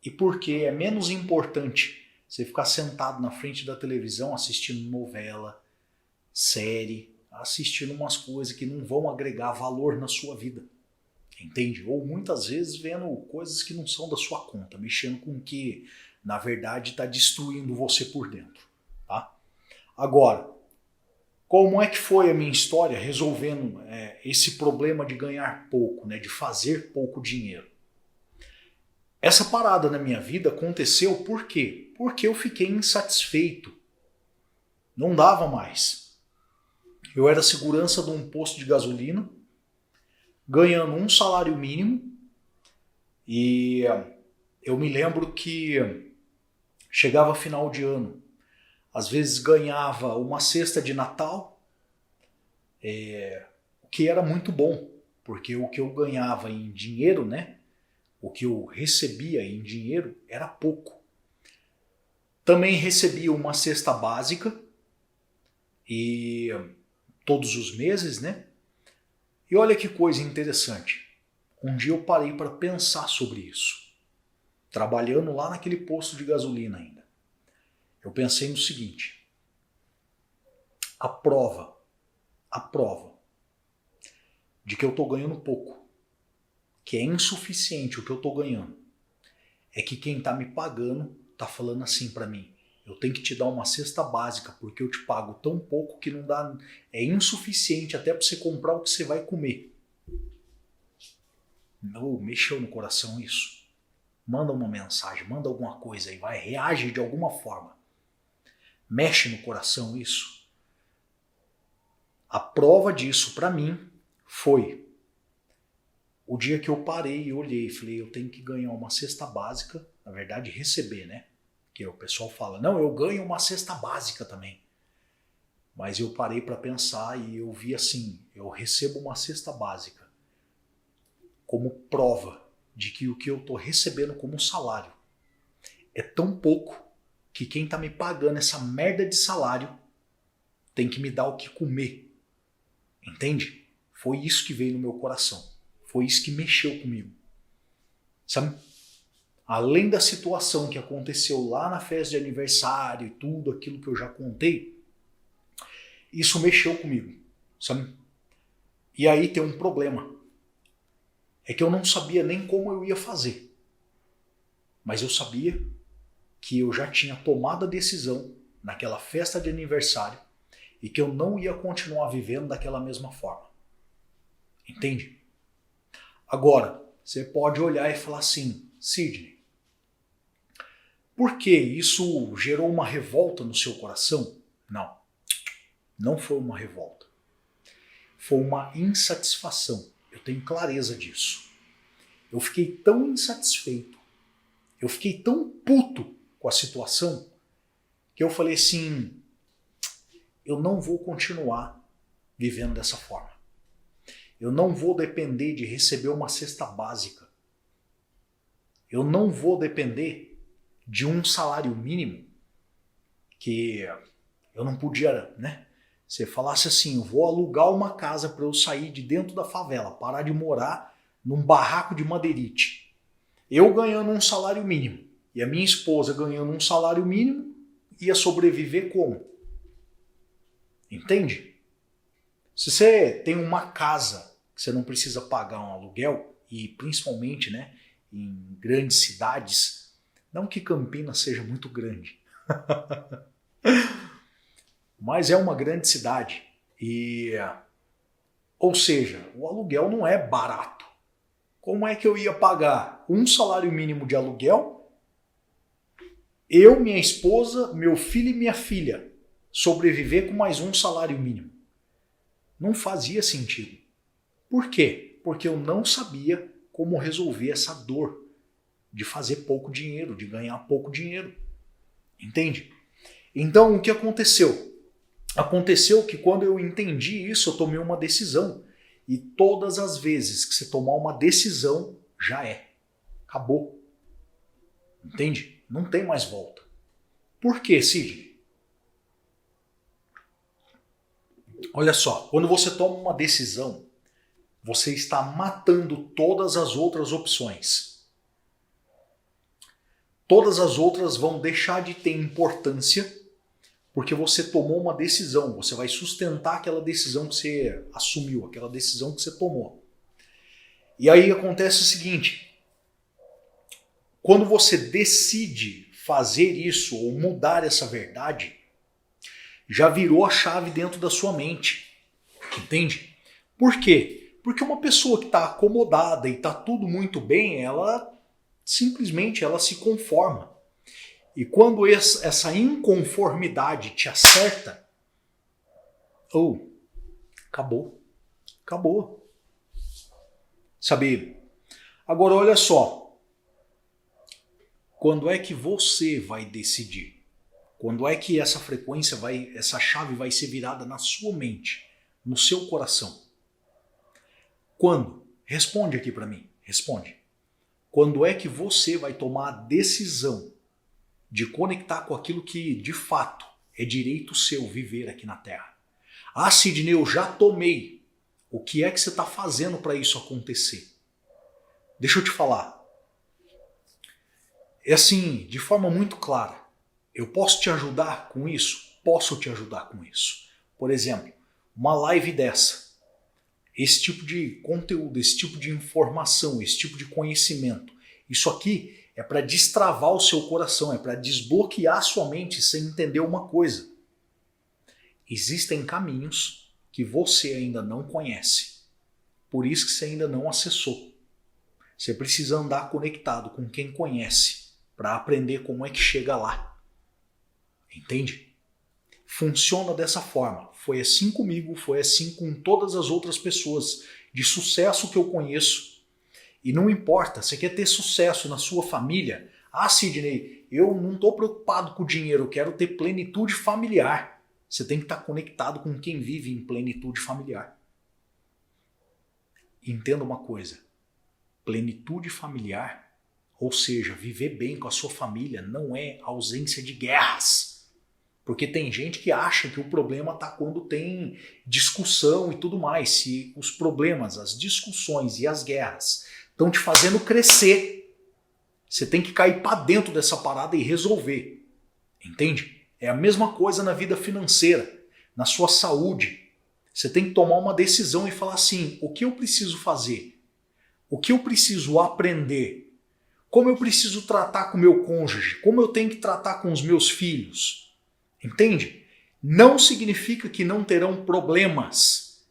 e porque é menos importante você ficar sentado na frente da televisão assistindo novela, série, assistindo umas coisas que não vão agregar valor na sua vida. Entende? Ou muitas vezes vendo coisas que não são da sua conta, mexendo com o que na verdade está destruindo você por dentro. Tá? Agora, como é que foi a minha história resolvendo esse problema de ganhar pouco, né, de fazer pouco dinheiro? Essa parada na minha vida aconteceu por quê? Porque eu fiquei insatisfeito. Não dava mais. Eu era segurança de um posto de gasolina, ganhando um salário mínimo, e eu me lembro que chegava final de ano, às vezes ganhava uma cesta de Natal, o que era muito bom, porque o que eu ganhava em dinheiro, né, o que eu recebia em dinheiro era pouco. Também recebia uma cesta básica, e todos os meses, né? E olha que coisa interessante. Um dia eu parei para pensar sobre isso, trabalhando lá naquele posto de gasolina ainda. Eu pensei no seguinte: a prova de que eu estou ganhando pouco, que é insuficiente o que eu estou ganhando, é que quem está me pagando está falando assim para mim: eu tenho que te dar uma cesta básica porque eu te pago tão pouco que não dá, é insuficiente até para você comprar o que você vai comer. Não, mexeu no coração isso. Manda uma mensagem, manda alguma coisa aí, vai, reage de alguma forma. Mexe no coração isso. A prova disso para mim foi o dia que eu parei e olhei e falei: eu tenho que ganhar uma cesta básica, na verdade receber, né? Que o pessoal fala, não, eu ganho uma cesta básica também. Mas eu parei para pensar e eu vi assim, eu recebo uma cesta básica como prova de que o que eu estou recebendo como salário é tão pouco que quem está me pagando essa merda de salário tem que me dar o que comer. Entende? Foi isso que veio no meu coração. Foi isso que mexeu comigo. Sabe? Além da situação que aconteceu lá na festa de aniversário e tudo aquilo que eu já contei, isso mexeu comigo, sabe? E aí tem um problema. É que eu não sabia nem como eu ia fazer. Mas eu sabia que eu já tinha tomado a decisão naquela festa de aniversário e que eu não ia continuar vivendo daquela mesma forma. Entende? Agora, você pode olhar e falar assim, Sidney, por que isso gerou uma revolta no seu coração? Não, não foi uma revolta. Foi uma insatisfação. Eu tenho clareza disso. Eu fiquei tão insatisfeito, eu fiquei tão puto com a situação, que eu falei assim, eu não vou continuar vivendo dessa forma. Eu não vou depender de receber uma cesta básica. Eu não vou depender de um salário mínimo que eu não podia, né? Você falasse assim, eu vou alugar uma casa para eu sair de dentro da favela, parar de morar num barraco de madeirite. Eu ganhando um salário mínimo e a minha esposa ganhando um salário mínimo, ia sobreviver como? Entende? Se você tem uma casa que você não precisa pagar um aluguel, e principalmente, né, em grandes cidades, não que Campinas seja muito grande, mas é uma grande cidade. Ou seja, o aluguel não é barato. Como é que eu ia pagar um salário mínimo de aluguel? Eu, minha esposa, meu filho e minha filha sobreviver com mais um salário mínimo. Não fazia sentido. Por quê? Porque eu não sabia como resolver essa dor de fazer pouco dinheiro, de ganhar pouco dinheiro. Entende? Então, o que aconteceu? Aconteceu que quando eu entendi isso, eu tomei uma decisão. E todas as vezes que você tomar uma decisão, já é. Acabou. Entende? Não tem mais volta. Por quê, Sidney? Olha só, quando você toma uma decisão, você está matando todas as outras opções. Todas as outras vão deixar de ter importância porque você tomou uma decisão, você vai sustentar aquela decisão que você assumiu, aquela decisão que você tomou. E aí acontece o seguinte, quando você decide fazer isso ou mudar essa verdade, já virou a chave dentro da sua mente, entende? Por quê? Porque uma pessoa que está acomodada e está tudo muito bem, ela simplesmente ela se conforma. E quando essa inconformidade te acerta, acabou. Acabou. Sabe? Agora olha só. Quando é que você vai decidir? Quando é que essa frequência essa chave vai ser virada na sua mente, no seu coração? Quando? Responde aqui para mim. Responde. Quando é que você vai tomar a decisão de conectar com aquilo que, de fato, é direito seu viver aqui na Terra? Ah, Sidney, eu já tomei. O que é que você está fazendo para isso acontecer? Deixa eu te falar. É assim, de forma muito clara. Eu posso te ajudar com isso? Posso te ajudar com isso. Por exemplo, uma live dessa. Esse tipo de conteúdo, esse tipo de informação, esse tipo de conhecimento. Isso aqui é para destravar o seu coração, é para desbloquear a sua mente sem entender uma coisa. Existem caminhos que você ainda não conhece. Por isso que você ainda não acessou. Você precisa andar conectado com quem conhece para aprender como é que chega lá. Entende? Funciona dessa forma. Foi assim comigo, foi assim com todas as outras pessoas de sucesso que eu conheço. E não importa, você quer ter sucesso na sua família? Ah, Sidney, eu não estou preocupado com o dinheiro, eu quero ter plenitude familiar. Você tem que estar conectado com quem vive em plenitude familiar. Entenda uma coisa, plenitude familiar, ou seja, viver bem com a sua família, não é ausência de guerras. Porque tem gente que acha que o problema está quando tem discussão e tudo mais. Se os problemas, as discussões e as guerras estão te fazendo crescer, você tem que cair para dentro dessa parada e resolver. Entende? É a mesma coisa na vida financeira, na sua saúde. Você tem que tomar uma decisão e falar assim, o que eu preciso fazer? O que eu preciso aprender? Como eu preciso tratar com o meu cônjuge? Como eu tenho que tratar com os meus filhos? Entende? não significa que não terão problemas.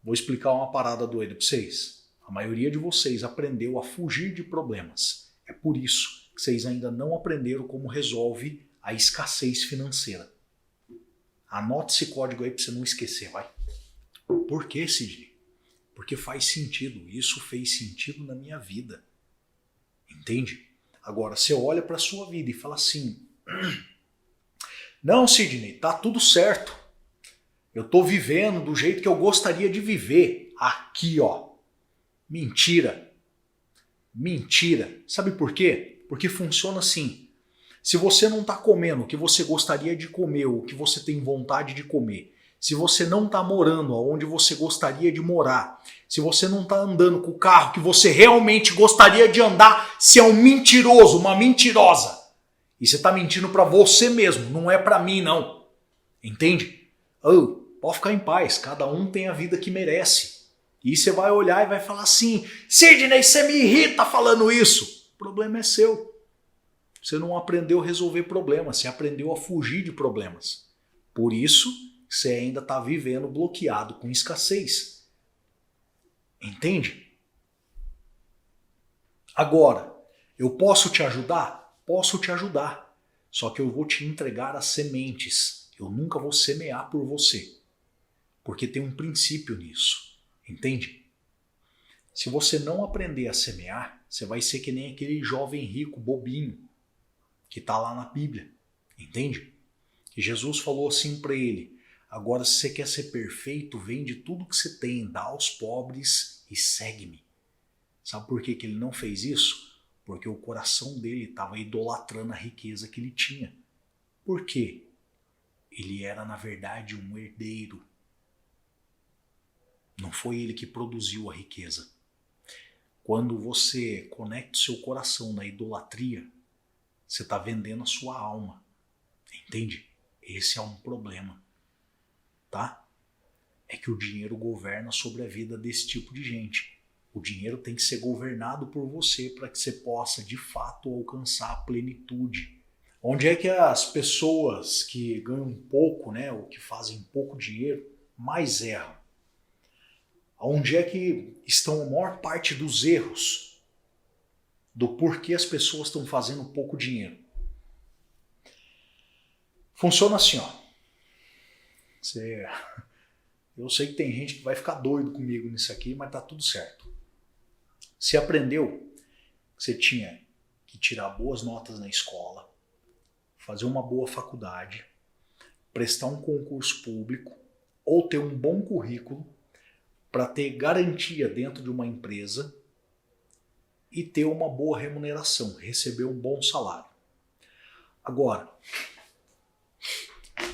Vou explicar uma parada doida para vocês. A maioria de vocês aprendeu a fugir de problemas. É por isso que vocês ainda não aprenderam como resolve a escassez financeira. Anote esse código aí para você não esquecer, vai. Por que, Sidney? Porque faz sentido. Isso fez sentido na minha vida. Entende? Agora, você olha para a sua vida e fala assim: não, Sidney, tá tudo certo. Eu tô vivendo do jeito que eu gostaria de viver. Aqui, ó. Mentira. Mentira. Sabe por quê? Porque funciona assim. Se você não tá comendo o que você gostaria de comer, ou o que você tem vontade de comer, se você não tá morando onde você gostaria de morar, se você não tá andando com o carro que você realmente gostaria de andar, você é um mentiroso, uma mentirosa. E você tá mentindo pra você mesmo, não é pra mim não. Entende? Pode ficar em paz, cada um tem a vida que merece. E você vai olhar e vai falar assim: Sidney, você me irrita falando isso. O problema é seu. Você não aprendeu a resolver problemas, você aprendeu a fugir de problemas. Por isso, você ainda está vivendo bloqueado com escassez. Entende? Agora, eu posso te ajudar? Posso te ajudar. Só que eu vou te entregar as sementes. Eu nunca vou semear por você. Porque tem um princípio nisso. Entende? Se você não aprender a semear, você vai ser que nem aquele jovem rico bobinho que está lá na Bíblia. Entende? Que Jesus falou assim para ele: agora, se você quer ser perfeito, vende tudo que você tem, dá aos pobres e segue-me. Sabe por que ele não fez isso? Porque o coração dele estava idolatrando a riqueza que ele tinha. Por quê? Ele era, na verdade, um herdeiro. Não foi ele que produziu a riqueza. Quando você conecta o seu coração na idolatria, você está vendendo a sua alma. Entende? Esse é um problema. Tá? É que o dinheiro governa sobre a vida desse tipo de gente. O dinheiro tem que ser governado por você para que você possa, de fato, alcançar a plenitude. Onde é que as pessoas que ganham pouco, né, ou que fazem pouco dinheiro, mais erram? Onde é que estão a maior parte dos erros do porquê as pessoas estão fazendo pouco dinheiro? Funciona assim, ó. Eu sei que tem gente que vai ficar doido comigo nisso aqui, mas tá tudo certo. Você aprendeu que você tinha que tirar boas notas na escola, fazer uma boa faculdade, prestar um concurso público ou ter um bom currículo para ter garantia dentro de uma empresa e ter uma boa remuneração, receber um bom salário. Agora,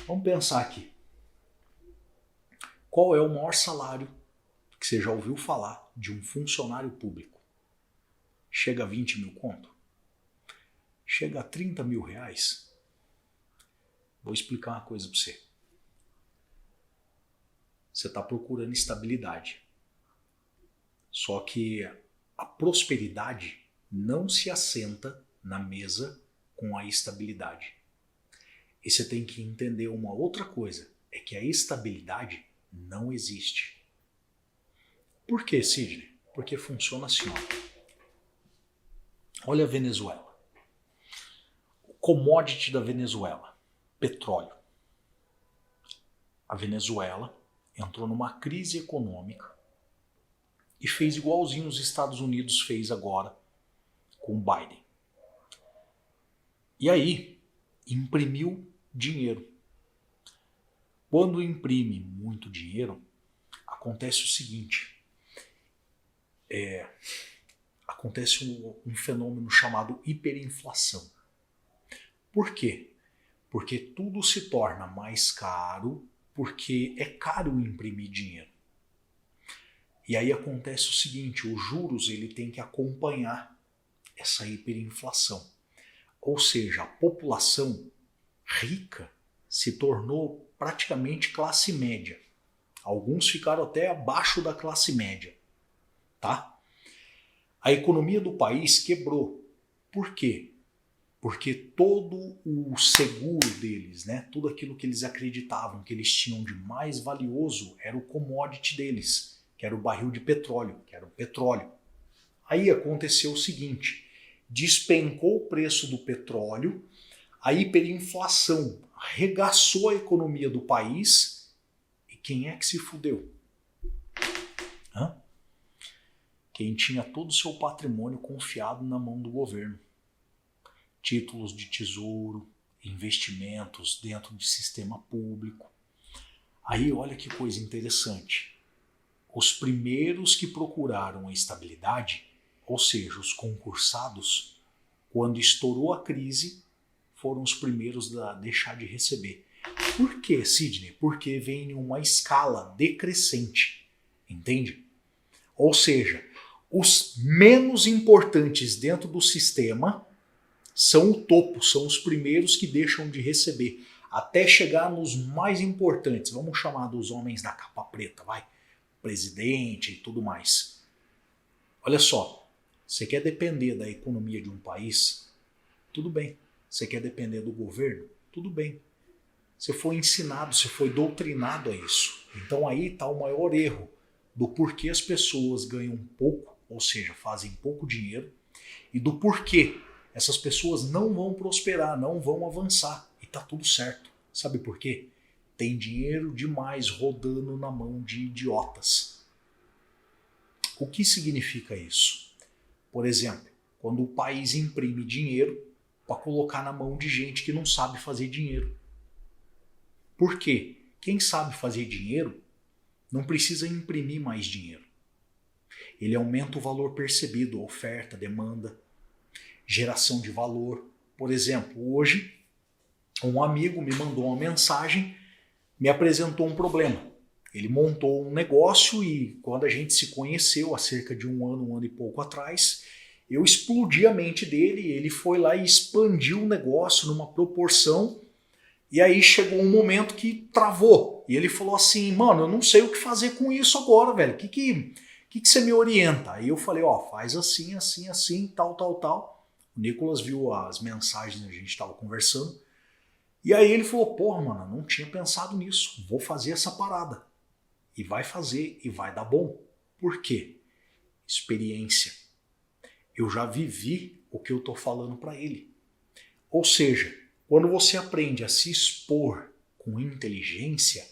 vamos pensar aqui. Qual é o maior salário que você já ouviu falar de um funcionário público? Chega a 20 mil conto? Chega a 30 mil reais? Vou explicar uma coisa para você. Você está procurando estabilidade. Só que a prosperidade não se assenta na mesa com a estabilidade. E você tem que entender uma outra coisa, é que a estabilidade não existe. Por quê, Sidney? Porque funciona assim, ó. Olha a Venezuela. O commodity da Venezuela, petróleo. A Venezuela entrou numa crise econômica e fez igualzinho os Estados Unidos fez agora com o Biden. E aí, imprimiu dinheiro. Quando imprime muito dinheiro, acontece o seguinte. Acontece um fenômeno chamado hiperinflação. Por quê? Porque tudo se torna mais caro, porque é caro imprimir dinheiro. E aí acontece o seguinte, os juros ele tem que acompanhar essa hiperinflação. Ou seja, a população rica se tornou praticamente classe média. Alguns ficaram até abaixo da classe média. Tá? A economia do país quebrou. Por quê? Porque todo o seguro deles, né, tudo aquilo que eles acreditavam que eles tinham de mais valioso era o commodity deles, que era o barril de petróleo, que era o petróleo. Aí aconteceu o seguinte, despencou o preço do petróleo, a hiperinflação arregaçou a economia do país e quem é que se fudeu? Quem tinha todo o seu patrimônio confiado na mão do governo. Títulos de tesouro, investimentos dentro de sistema público. Aí olha que coisa interessante. Os primeiros que procuraram a estabilidade, ou seja, os concursados, quando estourou a crise, foram os primeiros a deixar de receber. Por quê, Sidney? Porque vem em uma escala decrescente, entende? Ou seja, os menos importantes dentro do sistema são o topo, são os primeiros que deixam de receber, até chegar nos mais importantes, vamos chamar dos homens da capa preta, vai, presidente e tudo mais. Olha só, você quer depender da economia de um país? Tudo bem. Você quer depender do governo? Tudo bem. Você foi ensinado, você foi doutrinado a isso. Então aí está o maior erro do porquê as pessoas ganham pouco, ou seja, fazem pouco dinheiro, e do porquê essas pessoas não vão prosperar, não vão avançar. E tá tudo certo. Sabe por quê? Tem dinheiro demais rodando na mão de idiotas. O que significa isso? Por exemplo, quando o país imprime dinheiro para colocar na mão de gente que não sabe fazer dinheiro. Por quê? Quem sabe fazer dinheiro não precisa imprimir mais dinheiro. Ele aumenta o valor percebido, a oferta, a demanda, geração de valor. Por exemplo, hoje um amigo me mandou uma mensagem, me apresentou um problema. Ele montou um negócio e quando a gente se conheceu há cerca de um ano e pouco atrás, eu explodi a mente dele e ele foi lá e expandiu o negócio numa proporção e aí chegou um momento que travou. E ele falou assim, mano, eu não sei o que fazer com isso agora, velho. O que você me orienta? Aí eu falei, ó, faz assim, assim, assim, tal. O Nicolas viu as mensagens que a gente estava conversando. E aí ele falou, porra, mano, não tinha pensado nisso. Vou fazer essa parada. E vai fazer e vai dar bom. Por quê? Experiência. Eu já vivi o que eu tô falando para ele. Ou seja, quando você aprende a se expor com inteligência,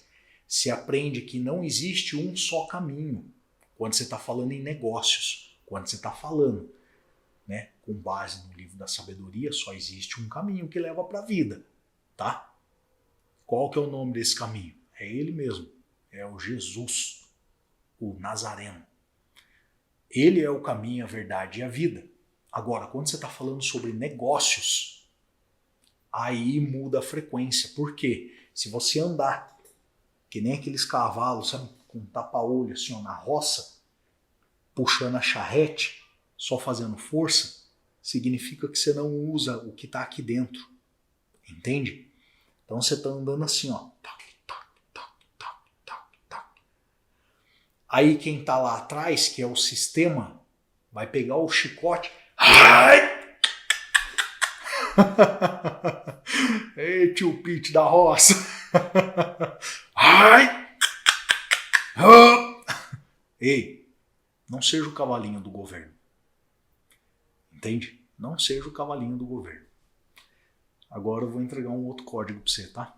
se aprende que não existe um só caminho. Quando você está falando em negócios, quando você está falando, né, com base no livro da sabedoria, só existe um caminho que leva para a vida, tá? Qual que é o nome desse caminho? É ele mesmo, é o Jesus, o Nazareno. Ele é o caminho, a verdade e a vida. Agora, quando você está falando sobre negócios, aí muda a frequência. Por quê? Se você andar que nem aqueles cavalos, sabe, com tapa-olho assim, ó, na roça, puxando a charrete, só fazendo força, significa que você não usa o que está aqui dentro. Entende? Então você está andando assim, ó. Aí quem está lá atrás, que é o sistema, vai pegar o chicote. Ai! Ei, tio Pete da roça. Ai! Ei, não seja o cavalinho do governo. Entende? Não seja o cavalinho do governo. Agora eu vou entregar um outro código para você, tá?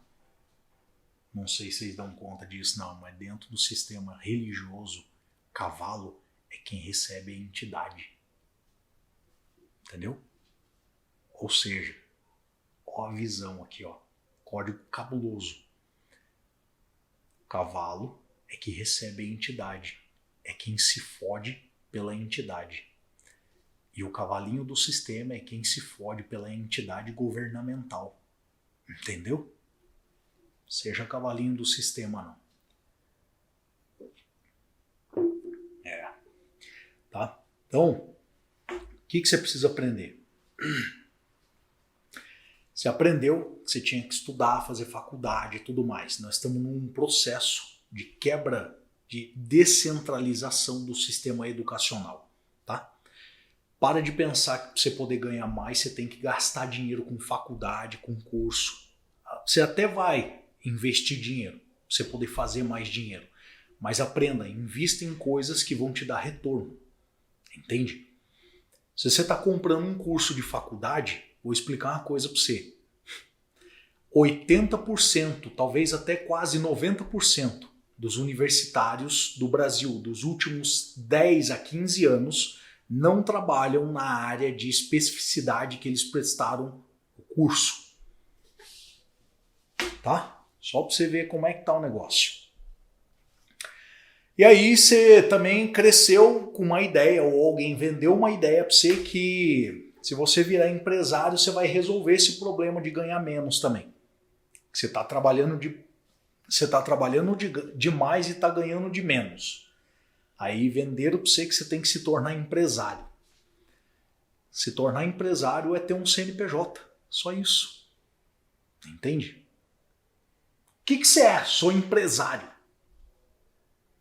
Não sei se vocês dão conta disso, não, mas dentro do sistema religioso, cavalo é quem recebe a entidade. Entendeu? Ou seja, ó a visão aqui, ó. Código cabuloso. Cavalo é que recebe a entidade. É quem se fode pela entidade. E o cavalinho do sistema é quem se fode pela entidade governamental. Entendeu? Seja cavalinho do sistema, não. É. Tá? Então, o que você precisa aprender? Você aprendeu que você tinha que estudar, fazer faculdade e tudo mais. Nós estamos num processo de quebra, de descentralização do sistema educacional. Tá? Para de pensar que para você poder ganhar mais, você tem que gastar dinheiro com faculdade, com curso. Você até vai investir dinheiro para você poder fazer mais dinheiro. Mas aprenda, invista em coisas que vão te dar retorno. Entende? Se você está comprando um curso de faculdade, vou explicar uma coisa para você. 80%, talvez até quase 90% dos universitários do Brasil dos últimos 10 a 15 anos não trabalham na área de especificidade que eles prestaram o curso. Tá? Só para você ver como é que tá o negócio. E aí você também cresceu com uma ideia, ou alguém vendeu uma ideia para você que se você virar empresário, você vai resolver esse problema de ganhar menos também. Você está trabalhando demais e está ganhando de menos. Aí venderam para você que você tem que se tornar empresário. Se tornar empresário é ter um CNPJ. Só isso. Entende? O que você é? Sou empresário.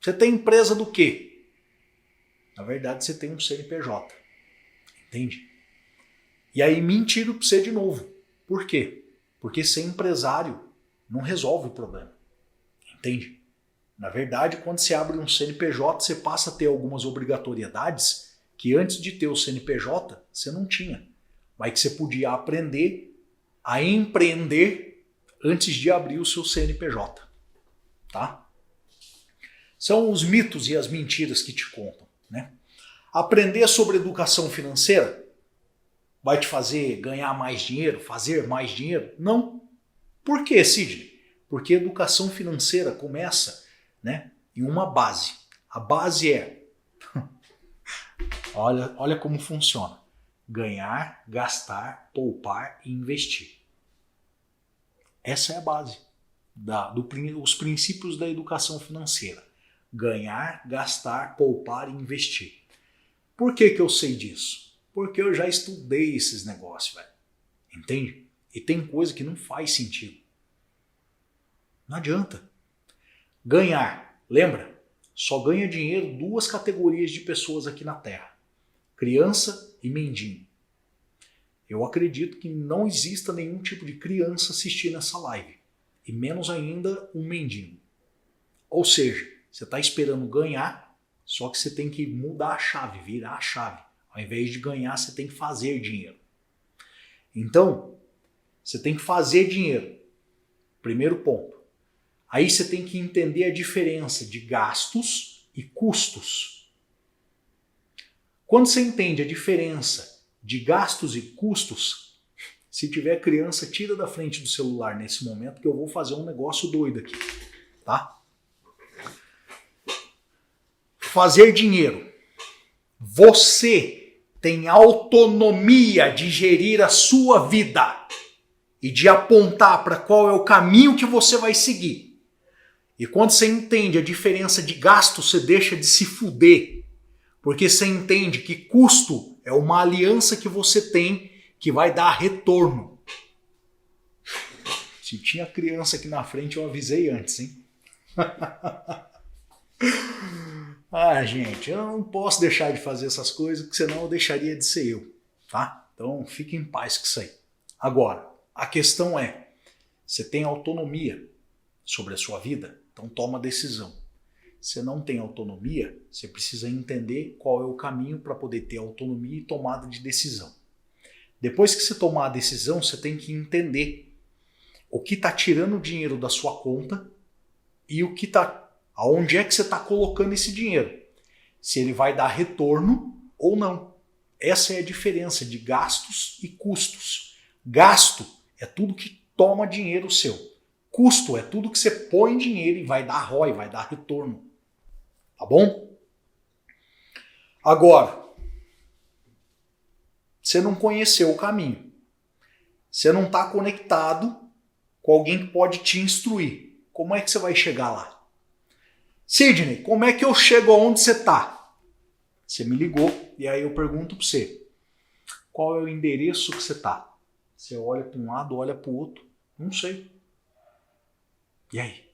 Você tem empresa do quê? Na verdade, você tem um CNPJ. Entende? E aí mentiram para você de novo. Por quê? Porque ser empresário não resolve o problema. Entende? Na verdade, quando você abre um CNPJ, você passa a ter algumas obrigatoriedades que antes de ter o CNPJ, você não tinha. Mas que você podia aprender a empreender antes de abrir o seu CNPJ. Tá? São os mitos e as mentiras que te contam. Né? Aprender sobre educação financeira vai te fazer ganhar mais dinheiro, fazer mais dinheiro? Não. Por quê, Sidney? Porque educação financeira começa, né, em uma base. A base é, olha como funciona. Ganhar, gastar, poupar e investir. Essa é a base. Os princípios da educação financeira. Ganhar, gastar, poupar e investir. Por que eu sei disso? Porque eu já estudei esses negócios, velho. Entende? E tem coisa que não faz sentido. Não adianta. Ganhar. Lembra? Só ganha dinheiro duas categorias de pessoas aqui na Terra. Criança e mendigo. Eu acredito que não exista nenhum tipo de criança assistindo essa live. E menos ainda um mendigo. Ou seja, você está esperando ganhar, só que você tem que mudar a chave, virar a chave. Ao invés de ganhar, você tem que fazer dinheiro. Então, você tem que fazer dinheiro. Primeiro ponto. Aí você tem que entender a diferença de gastos e custos. Quando você entende a diferença de gastos e custos, se tiver criança, tira da frente do celular nesse momento que eu vou fazer um negócio doido aqui, tá? Fazer dinheiro. Você tem autonomia de gerir a sua vida e de apontar para qual é o caminho que você vai seguir. E quando você entende a diferença de gasto, você deixa de se fuder. Porque você entende que custo é uma aliança que você tem que vai dar retorno. Se tinha criança aqui na frente, eu avisei antes, hein? Ah, gente, eu não posso deixar de fazer essas coisas, porque senão eu deixaria de ser eu, tá? Então fique em paz com isso aí. Agora, a questão é, você tem autonomia sobre a sua vida? Então toma decisão. Se não tem autonomia, você precisa entender qual é o caminho para poder ter autonomia e tomada de decisão. Depois que você tomar a decisão, você tem que entender o que está tirando o dinheiro da sua conta e aonde é que você está colocando esse dinheiro. Se ele vai dar retorno ou não. Essa é a diferença de gastos e custos. Gasto é tudo que toma dinheiro seu. Custo é tudo que você põe dinheiro e vai dar ROI, vai dar retorno. Tá bom? Agora, você não conheceu o caminho. Você não está conectado com alguém que pode te instruir. Como é que você vai chegar lá? Sidney, como é que eu chego aonde você está? Você me ligou e aí eu pergunto para você. Qual é o endereço que você está? Você olha para um lado, olha para o outro. Não sei. E aí?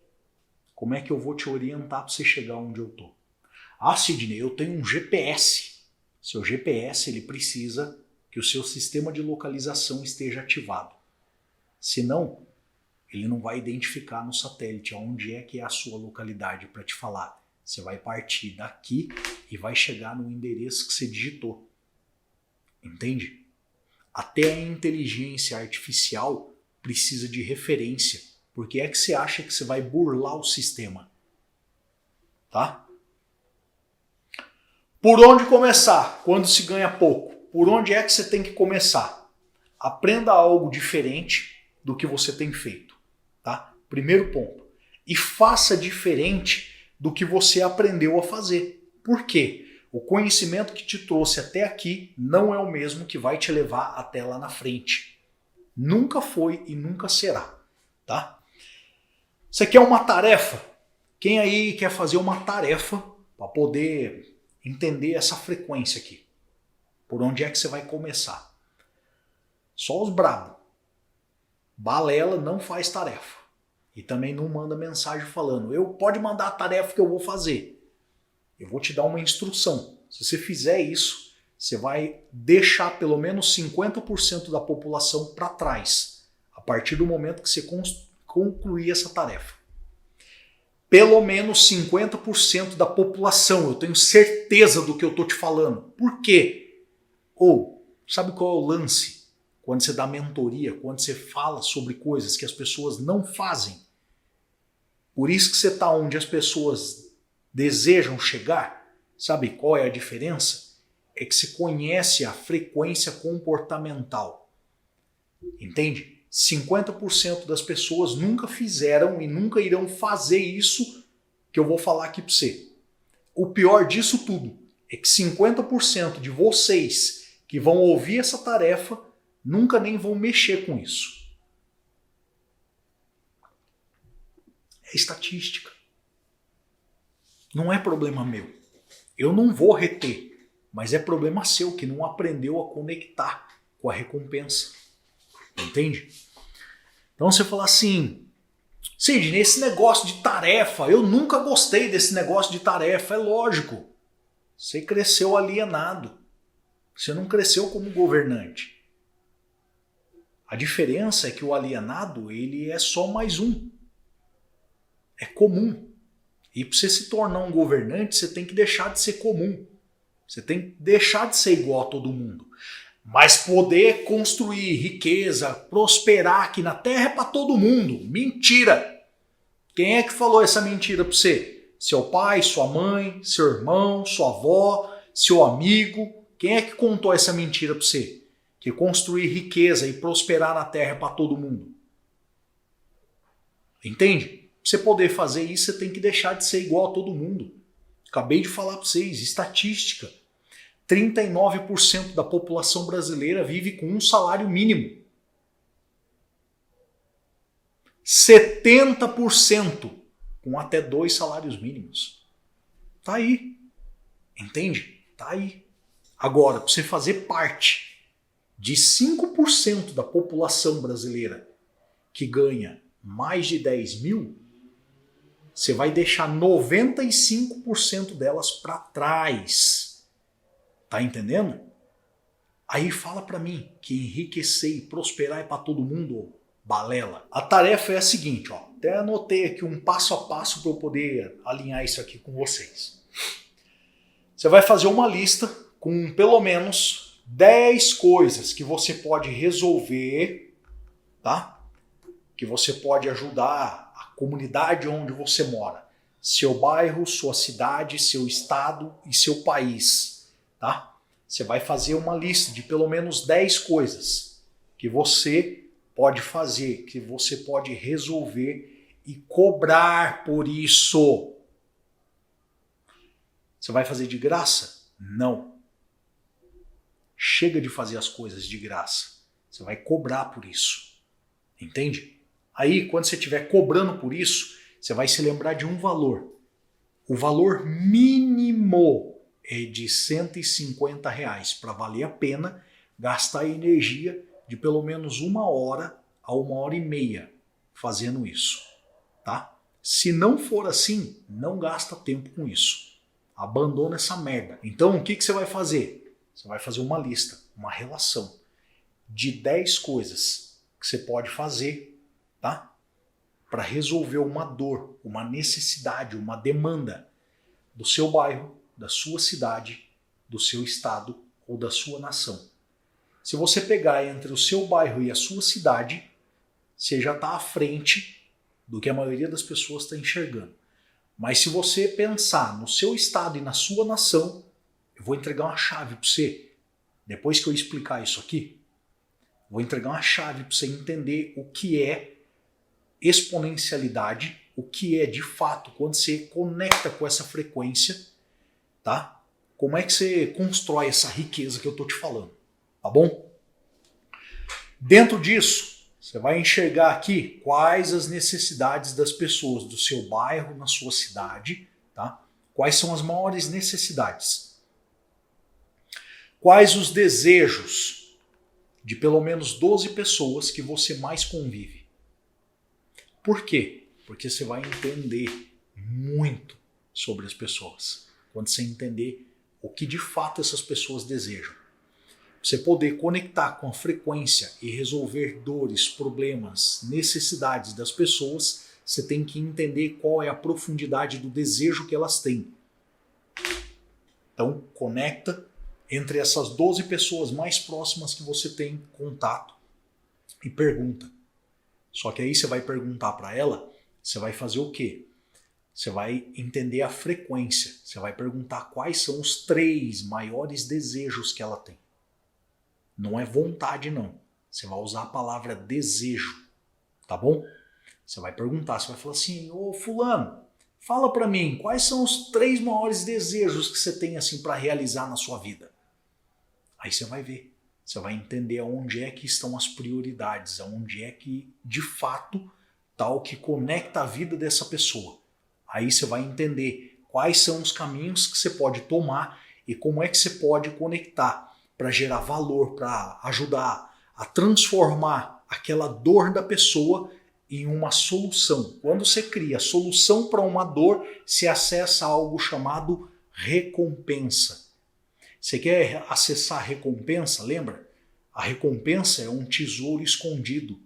Como é que eu vou te orientar para você chegar onde eu estou? Ah, Sidney, eu tenho um GPS. Seu GPS ele precisa que o seu sistema de localização esteja ativado. Senão, ele não vai identificar no satélite onde é que é a sua localidade para te falar. Você vai partir daqui e vai chegar no endereço que você digitou. Entende? Até a inteligência artificial precisa de referência. Por que é que você acha que você vai burlar o sistema? Tá? Por onde começar quando se ganha pouco? Por onde é que você tem que começar? Aprenda algo diferente do que você tem feito. Tá? Primeiro ponto. E faça diferente do que você aprendeu a fazer. Por quê? O conhecimento que te trouxe até aqui não é o mesmo que vai te levar até lá na frente. Nunca foi e nunca será. Tá? Você quer uma tarefa? Quem aí quer fazer uma tarefa para poder entender essa frequência aqui? Por onde é que você vai começar? Só os brabos. Balela não faz tarefa. E também não manda mensagem falando, pode mandar a tarefa que eu vou fazer. Eu vou te dar uma instrução. Se você fizer isso, você vai deixar pelo menos 50% da população para trás, a partir do momento que você concluir essa tarefa. Pelo menos 50% da população, eu tenho certeza do que eu estou te falando. Por quê? Sabe qual é o lance? Quando você dá mentoria, quando você fala sobre coisas que as pessoas não fazem. Por isso que você está onde as pessoas desejam chegar. Sabe qual é a diferença? É que você conhece a frequência comportamental. Entende? 50% das pessoas nunca fizeram e nunca irão fazer isso que eu vou falar aqui para você. O pior disso tudo é que 50% de vocês que vão ouvir essa tarefa nunca nem vão mexer com isso. É estatística. Não é problema meu. Eu não vou reter, mas é problema seu que não aprendeu a conectar com a recompensa. Entende? Então você fala assim, Sidney, esse negócio de tarefa, eu nunca gostei desse negócio de tarefa, é lógico. Você cresceu alienado. Você não cresceu como governante. A diferença é que o alienado, ele é só mais um. É comum. E para você se tornar um governante, você tem que deixar de ser comum. Você tem que deixar de ser igual a todo mundo. Mas poder construir riqueza, prosperar aqui na Terra é para todo mundo. Mentira! Quem é que falou essa mentira para você? Seu pai, sua mãe, seu irmão, sua avó, seu amigo. Quem é que contou essa mentira para você? Que construir riqueza e prosperar na Terra é para todo mundo. Entende? Para você poder fazer isso, você tem que deixar de ser igual a todo mundo. Acabei de falar para vocês, estatística. 39% da população brasileira vive com um salário mínimo. 70% com até 2 salários mínimos. Tá aí. Entende? Tá aí. Agora, para você fazer parte de 5% da população brasileira que ganha mais de 10 mil, você vai deixar 95% delas para trás. Tá entendendo? Aí fala para mim que enriquecer e prosperar é para todo mundo, balela. A tarefa é a seguinte, ó. Até anotei aqui um passo a passo para eu poder alinhar isso aqui com vocês. Você vai fazer uma lista com pelo menos 10 coisas que você pode resolver, tá? Que você pode ajudar a comunidade onde você mora. Seu bairro, sua cidade, seu estado e seu país. Tá? Você vai fazer uma lista de pelo menos 10 coisas que você pode fazer, que você pode resolver e cobrar por isso. Você vai fazer de graça? Não. Chega de fazer as coisas de graça. Você vai cobrar por isso. Entende? Aí, quando você estiver cobrando por isso, você vai se lembrar de um valor. O valor mínimo é de R$150 para valer a pena gastar energia de pelo menos 1 hora a 1h30 fazendo isso, tá? Se não for assim, não gasta tempo com isso. Abandona essa merda. Então, o que você vai fazer? Você vai fazer uma lista, uma relação de 10 coisas que você pode fazer, tá? Para resolver uma dor, uma necessidade, uma demanda do seu bairro, da sua cidade, do seu estado ou da sua nação. Se você pegar entre o seu bairro e a sua cidade, você já está à frente do que a maioria das pessoas está enxergando. Mas se você pensar no seu estado e na sua nação, eu vou entregar uma chave para você. Depois que eu explicar isso aqui, vou entregar uma chave para você entender o que é exponencialidade, o que é de fato quando você conecta com essa frequência, tá? Como é que você constrói essa riqueza que eu estou te falando, tá bom? Dentro disso, você vai enxergar aqui quais as necessidades das pessoas do seu bairro, na sua cidade, tá? Quais são as maiores necessidades? Quais os desejos de pelo menos 12 pessoas que você mais convive? Por quê? Porque você vai entender muito sobre as pessoas. Quando você entender o que de fato essas pessoas desejam. Você poder conectar com a frequência e resolver dores, problemas, necessidades das pessoas, você tem que entender qual é a profundidade do desejo que elas têm. Então, conecta entre essas 12 pessoas mais próximas que você tem contato e pergunta. Só que aí você vai perguntar para ela, você vai fazer o quê? Você vai entender a frequência. Você vai perguntar quais são os 3 maiores desejos que ela tem. Não é vontade, não. Você vai usar a palavra desejo, tá bom? Você vai perguntar, você vai falar assim, ô fulano, fala para mim, quais são os 3 maiores desejos que você tem assim para realizar na sua vida? Aí você vai ver, você vai entender aonde é que estão as prioridades, aonde é que de fato está o que conecta a vida dessa pessoa. Aí você vai entender quais são os caminhos que você pode tomar e como é que você pode conectar para gerar valor, para ajudar a transformar aquela dor da pessoa em uma solução. Quando você cria solução para uma dor, se acessa algo chamado recompensa. Você quer acessar a recompensa? Lembra? A recompensa é um tesouro escondido,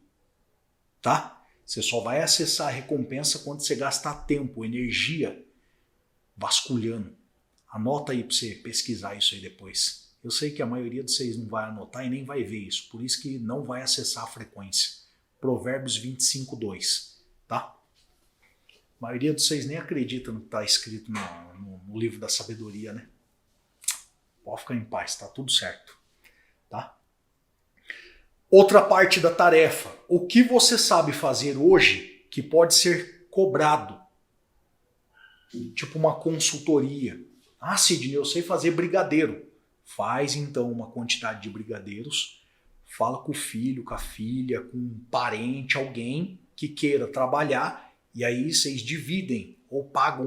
tá? Você só vai acessar a recompensa quando você gastar tempo, energia vasculhando. Anota aí para você pesquisar isso aí depois. Eu sei que a maioria de vocês não vai anotar e nem vai ver isso, por isso que não vai acessar a frequência. Provérbios 25:2, tá? A maioria de vocês nem acredita no que está escrito no livro da sabedoria, né? Pode ficar em paz, tá tudo certo, tá? Outra parte da tarefa. O que você sabe fazer hoje que pode ser cobrado? Tipo uma consultoria. Ah, Sidney, eu sei fazer brigadeiro. Faz então uma quantidade de brigadeiros, fala com o filho, com a filha, com um parente, alguém que queira trabalhar, e aí vocês dividem ou pagam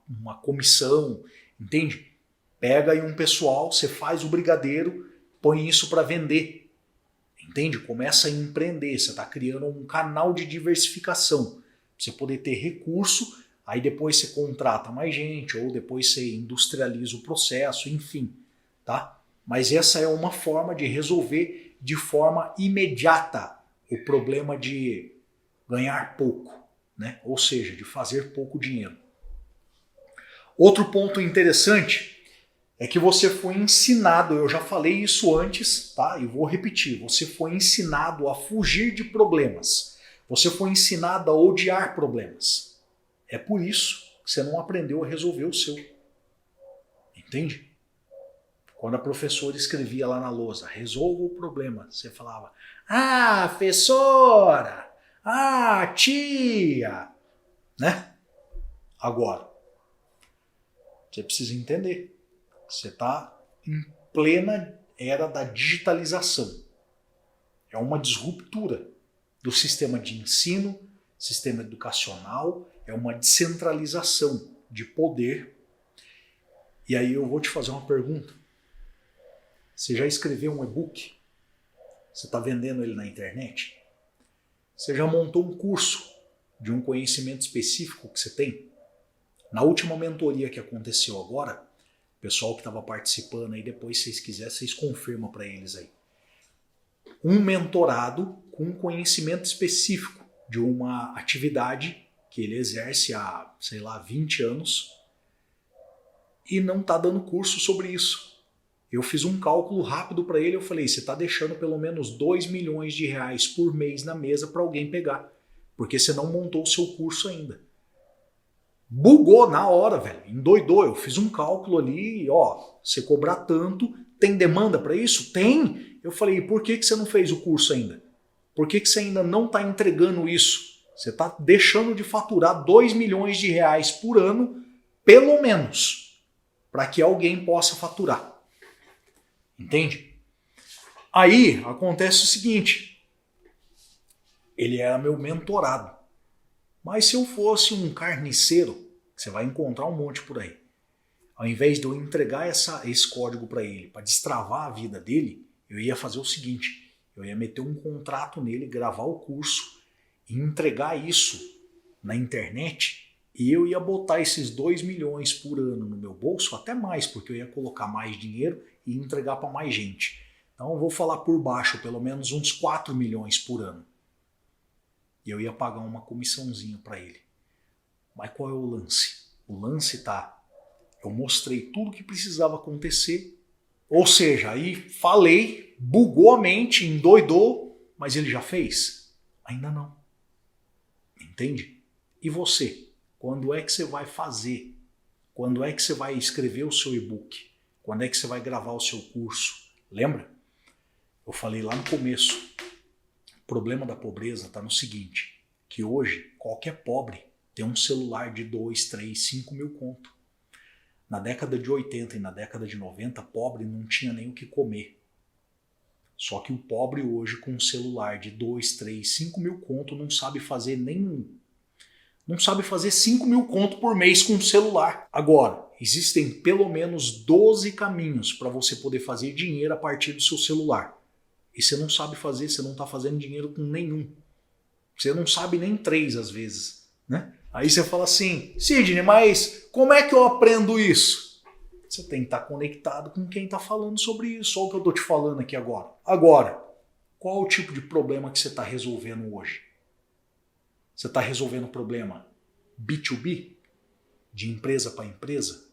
uma comissão, entende? Pega aí um pessoal, você faz o brigadeiro, põe isso para vender, entende? Começa a empreender, você está criando um canal de diversificação, para você poder ter recurso, aí depois você contrata mais gente, ou depois você industrializa o processo, enfim. Tá? Mas essa é uma forma de resolver de forma imediata o problema de ganhar pouco, né? Ou seja, de fazer pouco dinheiro. Outro ponto interessante é que você foi ensinado, eu já falei isso antes, tá? E vou repetir, você foi ensinado a fugir de problemas. Você foi ensinado a odiar problemas. É por isso que você não aprendeu a resolver o seu. Entende? Quando a professora escrevia lá na lousa, resolva o problema, você falava, ah, professora, ah, tia, né? Agora, você precisa entender, você está em plena era da digitalização. É uma disruptura do sistema de ensino, sistema educacional, é uma descentralização de poder. E aí eu vou te fazer uma pergunta. Você já escreveu um e-book? Você está vendendo ele na internet? Você já montou um curso de um conhecimento específico que você tem? Na última mentoria que aconteceu agora, pessoal que estava participando aí, depois se vocês quiserem, vocês confirmam para eles aí. Um mentorado com conhecimento específico de uma atividade que ele exerce há, sei lá, 20 anos e não está dando curso sobre isso. Eu fiz um cálculo rápido para ele, eu falei, você está deixando pelo menos 2 milhões de reais por mês na mesa para alguém pegar, porque você não montou o seu curso ainda. Bugou na hora, velho, endoidou. Eu fiz um cálculo ali, ó, você cobrar tanto, tem demanda para isso? Tem! Eu falei, por que você não fez o curso ainda? Por que você ainda não está entregando isso? Você está deixando de faturar 2 milhões de reais por ano, pelo menos, para que alguém possa faturar. Entende? Aí acontece o seguinte, ele era meu mentorado. Mas se eu fosse um carniceiro, você vai encontrar um monte por aí. Ao invés de eu entregar esse código para ele, para destravar a vida dele, eu ia fazer o seguinte, eu ia meter um contrato nele, gravar o curso e entregar isso na internet e eu ia botar esses 2 milhões por ano no meu bolso, até mais, porque eu ia colocar mais dinheiro e entregar para mais gente. Então eu vou falar por baixo, pelo menos uns 4 milhões por ano. E eu ia pagar uma comissãozinha para ele. Mas qual é o lance? O lance tá, eu mostrei tudo que precisava acontecer, ou seja, aí falei, bugou a mente, endoidou, mas ele já fez? Ainda não. Entende? E você? Quando é que você vai fazer? Quando é que você vai escrever o seu e-book? Quando é que você vai gravar o seu curso? Lembra? Eu falei lá no começo, o problema da pobreza está no seguinte, que hoje qualquer pobre tem um celular de 2, 3, 5 mil conto. Na década de 80 e na década de 90, pobre não tinha nem o que comer. Só que o pobre hoje com um celular de 2, 3, 5 mil conto não sabe fazer 5 mil conto por mês com um celular. Agora, existem pelo menos 12 caminhos para você poder fazer dinheiro a partir do seu celular. E você não sabe fazer, você não está fazendo dinheiro com nenhum. Você não sabe nem 3 às vezes, né? Aí você fala assim, Sidney, mas como é que eu aprendo isso? Você tem que estar conectado com quem está falando sobre isso. Olha o que eu estou te falando aqui agora. Agora, qual o tipo de problema que você está resolvendo hoje? Você está resolvendo problema B2B? De empresa para empresa?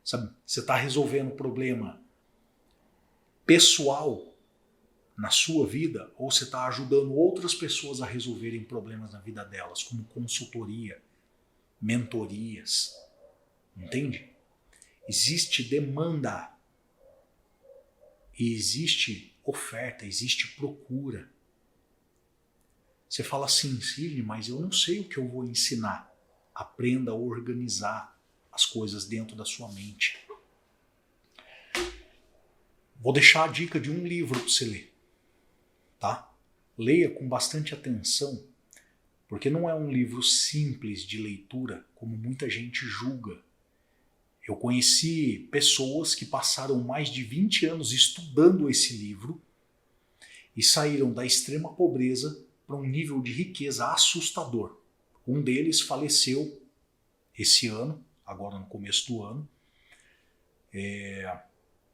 Sabe? Você está resolvendo problema pessoal na sua vida, ou você está ajudando outras pessoas a resolverem problemas na vida delas, como consultoria, mentorias, entende? Existe demanda e existe oferta, existe procura. Você fala assim, Sidney, mas eu não sei o que eu vou ensinar. Aprenda a organizar as coisas dentro da sua mente. Vou deixar a dica de um livro para você ler. Tá? Leia com bastante atenção, porque não é um livro simples de leitura, como muita gente julga. Eu conheci pessoas que passaram mais de 20 anos estudando esse livro e saíram da extrema pobreza para um nível de riqueza assustador. Um deles faleceu esse ano, agora no começo do ano.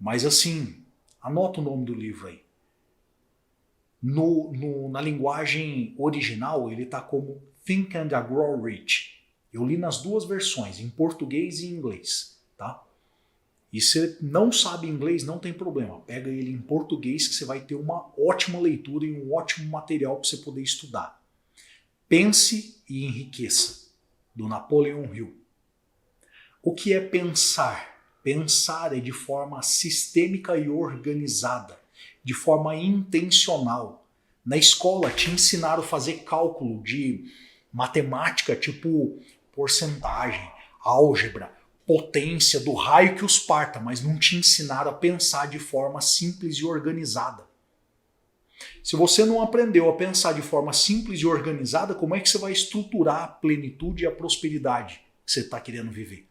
Mas assim, anota o nome do livro aí. Na linguagem original, ele está como Think and Grow Rich. Eu li nas duas versões, em português e em inglês. Tá? E se não sabe inglês, não tem problema. Pega ele em português que você vai ter uma ótima leitura e um ótimo material para você poder estudar. Pense e Enriqueça, do Napoleon Hill. O que é pensar? Pensar é de forma sistêmica e organizada, de forma intencional. Na escola te ensinaram a fazer cálculo de matemática, tipo porcentagem, álgebra, potência do raio que os parta, mas não te ensinaram a pensar de forma simples e organizada. Se você não aprendeu a pensar de forma simples e organizada, como é que você vai estruturar a plenitude e a prosperidade que você está querendo viver?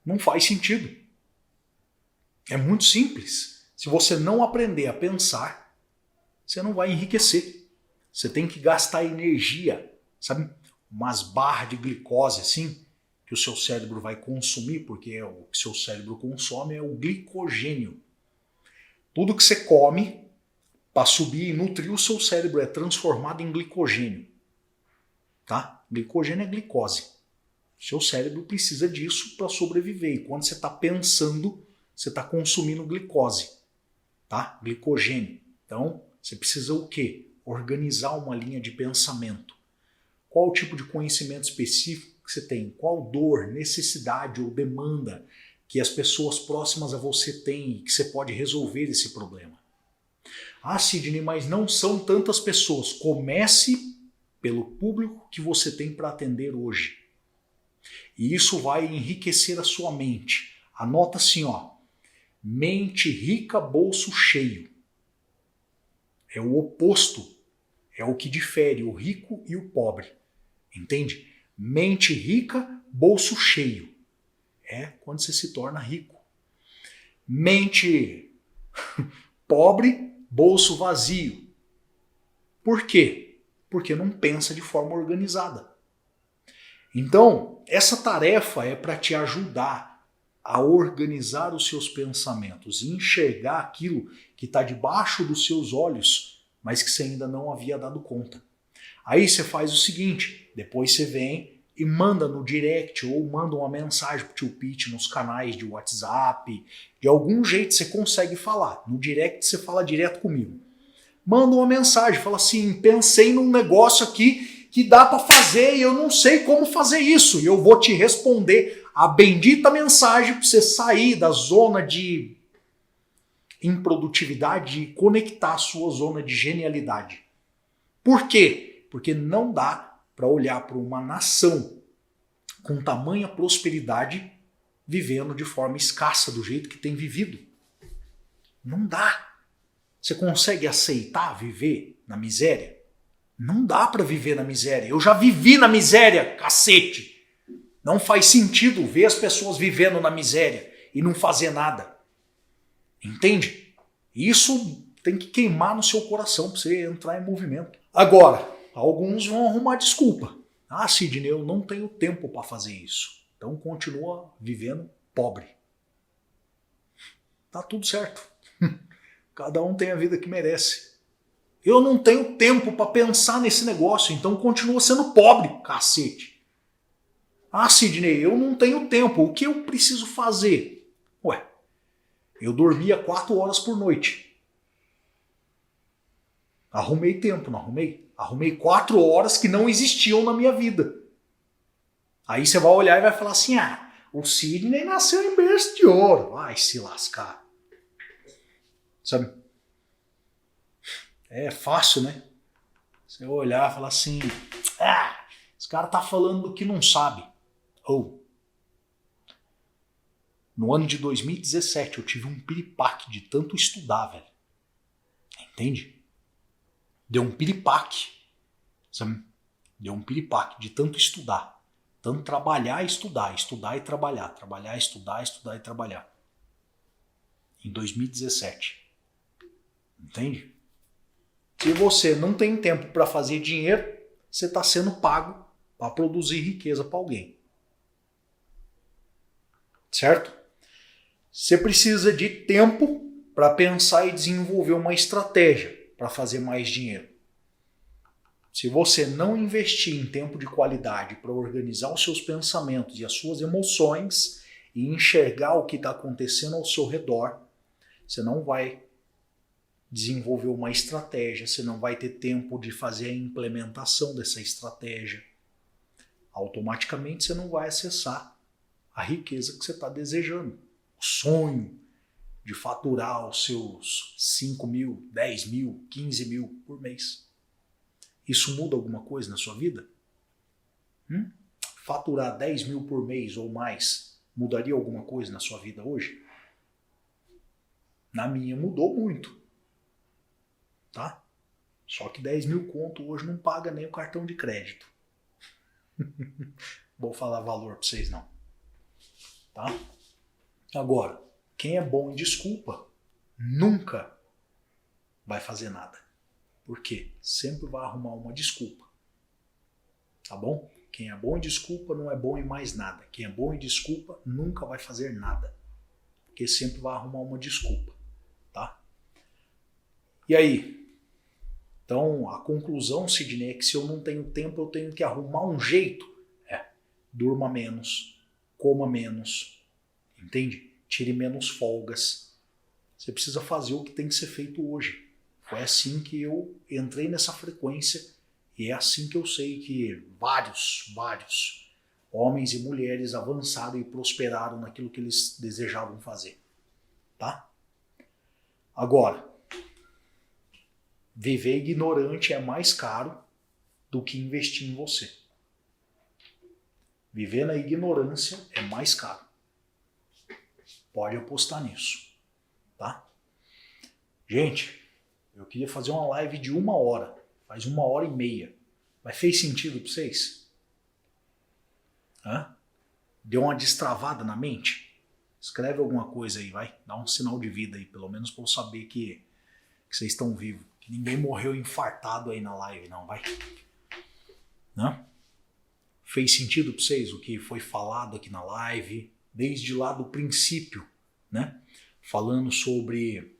Não faz sentido. É muito simples. Se você não aprender a pensar, você não vai enriquecer. Você tem que gastar energia, sabe? Umas barras de glicose assim, que o seu cérebro vai consumir, porque o que seu cérebro consome é o glicogênio. Tudo que você come para subir e nutrir o seu cérebro é transformado em glicogênio. Tá? Glicogênio é glicose. Seu cérebro precisa disso para sobreviver. E quando você está pensando, você está consumindo glicose. Tá? Glicogênio. Então, você precisa o quê? Organizar uma linha de pensamento. Qual o tipo de conhecimento específico que você tem? Qual dor, necessidade ou demanda que as pessoas próximas a você têm e que você pode resolver esse problema? Ah, Sidney, mas não são tantas pessoas. Comece pelo público que você tem para atender hoje. E isso vai enriquecer a sua mente. Anota assim, ó. Mente rica, bolso cheio. É o oposto. É o que difere o rico e o pobre. Entende? Mente rica, bolso cheio. É quando você se torna rico. Mente pobre, bolso vazio. Por quê? Porque não pensa de forma organizada. Então, essa tarefa é para te ajudar a organizar os seus pensamentos e enxergar aquilo que está debaixo dos seus olhos, mas que você ainda não havia dado conta. Aí você faz o seguinte, depois você vem e manda no direct ou manda uma mensagem pro Tio Pete nos canais de WhatsApp, de algum jeito você consegue falar. No direct você fala direto comigo. Manda uma mensagem, fala assim, pensei num negócio aqui que dá para fazer e eu não sei como fazer isso. E eu vou te responder a bendita mensagem para você sair da zona de improdutividade e conectar a sua zona de genialidade. Por quê? Porque não dá para olhar para uma nação com tamanha prosperidade vivendo de forma escassa do jeito que tem vivido. Não dá. Você consegue aceitar viver na miséria? Não dá para viver na miséria. Eu já vivi na miséria, cacete. Não faz sentido ver as pessoas vivendo na miséria e não fazer nada. Entende? Isso tem que queimar no seu coração para você entrar em movimento. Agora, alguns vão arrumar desculpa. Ah, Sidney, eu não tenho tempo para fazer isso. Então continua vivendo pobre. Tá tudo certo. Cada um tem a vida que merece. Eu não tenho tempo para pensar nesse negócio, então continua sendo pobre, cacete. Ah, Sidney, eu não tenho tempo. O que eu preciso fazer? Ué, eu dormia 4 horas por noite. Arrumei tempo, não arrumei? Arrumei 4 horas que não existiam na minha vida. Aí você vai olhar e vai falar assim, ah, o Sidney nasceu em berço de ouro. Vai se lascar. Sabe? É fácil, né? Você olhar e falar assim, ah, esse cara tá falando do que não sabe. Ou, no ano de 2017 eu tive um piripaque de tanto estudar, velho. Entende? Deu um piripaque. Sabe? Deu um piripaque de tanto estudar. Tanto trabalhar e estudar, estudar e trabalhar. Trabalhar, estudar e trabalhar. Em 2017. Entende? Se você não tem tempo para fazer dinheiro, você está sendo pago para produzir riqueza para alguém. Certo? Você precisa de tempo para pensar e desenvolver uma estratégia para fazer mais dinheiro. Se você não investir em tempo de qualidade para organizar os seus pensamentos e as suas emoções e enxergar o que está acontecendo ao seu redor, você não vai desenvolver uma estratégia, você não vai ter tempo de fazer a implementação dessa estratégia. Automaticamente você não vai acessar a riqueza que você está desejando. O sonho de faturar os seus 5 mil, 10 mil, 15 mil por mês. Isso muda alguma coisa na sua vida? Faturar 10 mil por mês ou mais mudaria alguma coisa na sua vida hoje? Na minha mudou muito. Tá? Só que 10 mil conto hoje não paga nem o cartão de crédito. Vou falar valor para vocês não. Tá? Agora, quem é bom em desculpa nunca vai fazer nada. Por quê? Sempre vai arrumar uma desculpa. Tá bom? Quem é bom em desculpa não é bom em mais nada. Quem é bom em desculpa nunca vai fazer nada. Porque sempre vai arrumar uma desculpa. Tá? E aí? Então, a conclusão, Sidney, é que se eu não tenho tempo, eu tenho que arrumar um jeito. Durma menos, coma menos, entende? Tire menos folgas. Você precisa fazer o que tem que ser feito hoje. Foi assim que eu entrei nessa frequência e é assim que eu sei que vários homens e mulheres avançaram e prosperaram naquilo que eles desejavam fazer. Tá? Agora, viver ignorante é mais caro do que investir em você. Viver na ignorância é mais caro. Pode apostar nisso. Tá? Gente, eu queria fazer uma live de 1 hora. Faz 1h30. Mas fez sentido para vocês? Deu uma destravada na mente? Escreve alguma coisa aí, vai. Dá um sinal de vida aí, pelo menos para eu saber que vocês estão vivos. Que ninguém morreu infartado aí na live, não, vai. Fez sentido para vocês o que foi falado aqui na live, desde lá do princípio, né? Falando sobre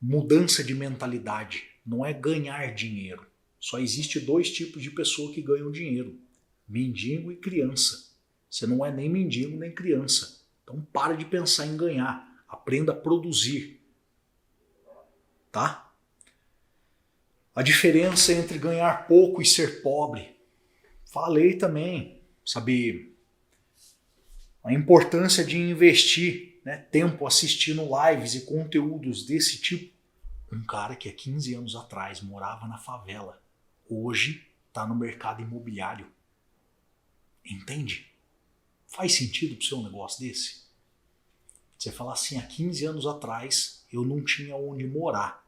mudança de mentalidade. Não é ganhar dinheiro. Só existe 2 tipos de pessoa que ganham dinheiro: mendigo e criança. Você não é nem mendigo nem criança. Então para de pensar em ganhar. Aprenda a produzir. Tá? A diferença entre ganhar pouco e ser pobre. Falei também, sabe, a importância de investir, né, tempo assistindo lives e conteúdos desse tipo. Um cara que há 15 anos atrás morava na favela, hoje está no mercado imobiliário. Entende? Faz sentido para você um negócio desse? Você fala assim, há 15 anos atrás eu não tinha onde morar.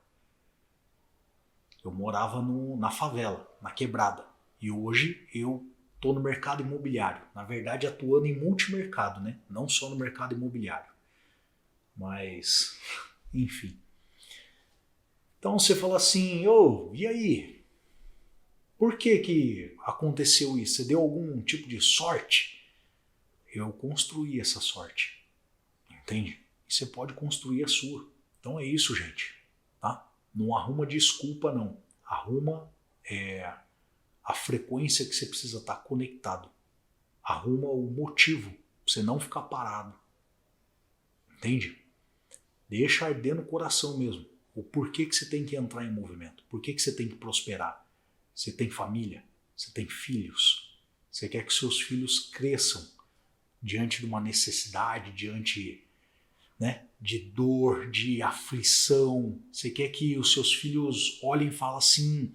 Eu morava na favela, na quebrada. E hoje eu estou no mercado imobiliário. Na verdade, atuando em multimercado, né? Não só no mercado imobiliário. Mas, enfim. Então você fala assim, e aí? Por que aconteceu isso? Você deu algum tipo de sorte? Eu construí essa sorte. Entende? E você pode construir a sua. Então é isso, gente. Tá? Não arruma desculpa, não. Arruma a frequência que você precisa estar conectado. Arruma o motivo para você não ficar parado. Entende? Deixa arder no coração mesmo. O porquê que você tem que entrar em movimento. Por que você tem que prosperar. Você tem família. Você tem filhos. Você quer que seus filhos cresçam diante de uma necessidade, diante, né, de dor, de aflição. Você quer que os seus filhos olhem e falem assim...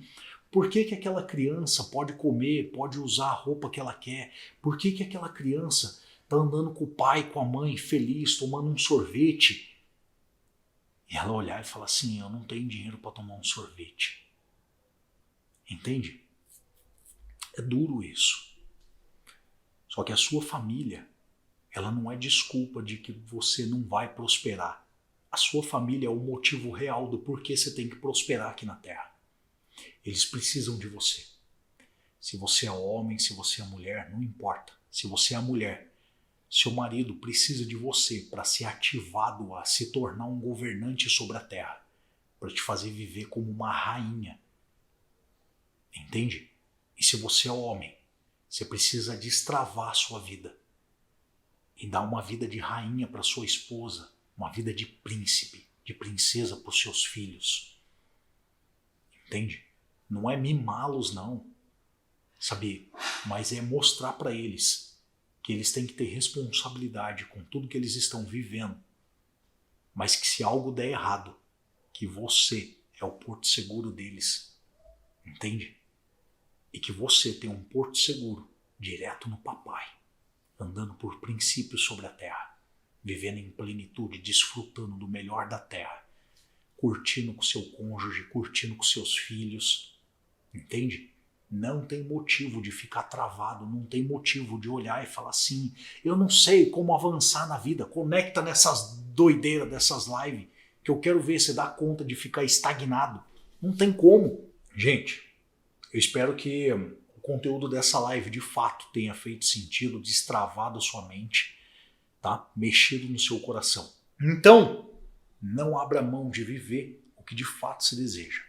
Por que aquela criança pode comer, pode usar a roupa que ela quer? Por que aquela criança está andando com o pai, com a mãe, feliz, tomando um sorvete? E ela olhar e falar assim, eu não tenho dinheiro para tomar um sorvete. Entende? É duro isso. Só que a sua família, ela não é desculpa de que você não vai prosperar. A sua família é o motivo real do porquê você tem que prosperar aqui na Terra. Eles precisam de você. Se você é homem, se você é mulher, não importa. Se você é mulher, seu marido precisa de você para ser ativado a se tornar um governante sobre a terra, para te fazer viver como uma rainha. Entende? E se você é homem, você precisa destravar a sua vida e dar uma vida de rainha para sua esposa, uma vida de príncipe, de princesa para os seus filhos. Entende? Não é mimá-los, não, sabe? Mas é mostrar para eles que eles têm que ter responsabilidade com tudo que eles estão vivendo, mas que se algo der errado, que você é o porto seguro deles, entende? E que você tem um porto seguro direto no papai, andando por princípios sobre a terra, vivendo em plenitude, desfrutando do melhor da terra, curtindo com seu cônjuge, curtindo com seus filhos. Entende? Não tem motivo de ficar travado, não tem motivo de olhar e falar assim, eu não sei como avançar na vida, conecta nessas doideiras dessas lives, que eu quero ver se dá conta de ficar estagnado. Não tem como. Gente, eu espero que o conteúdo dessa live de fato tenha feito sentido, destravado a sua mente, tá? Mexido no seu coração. Então, não abra mão de viver o que de fato se deseja.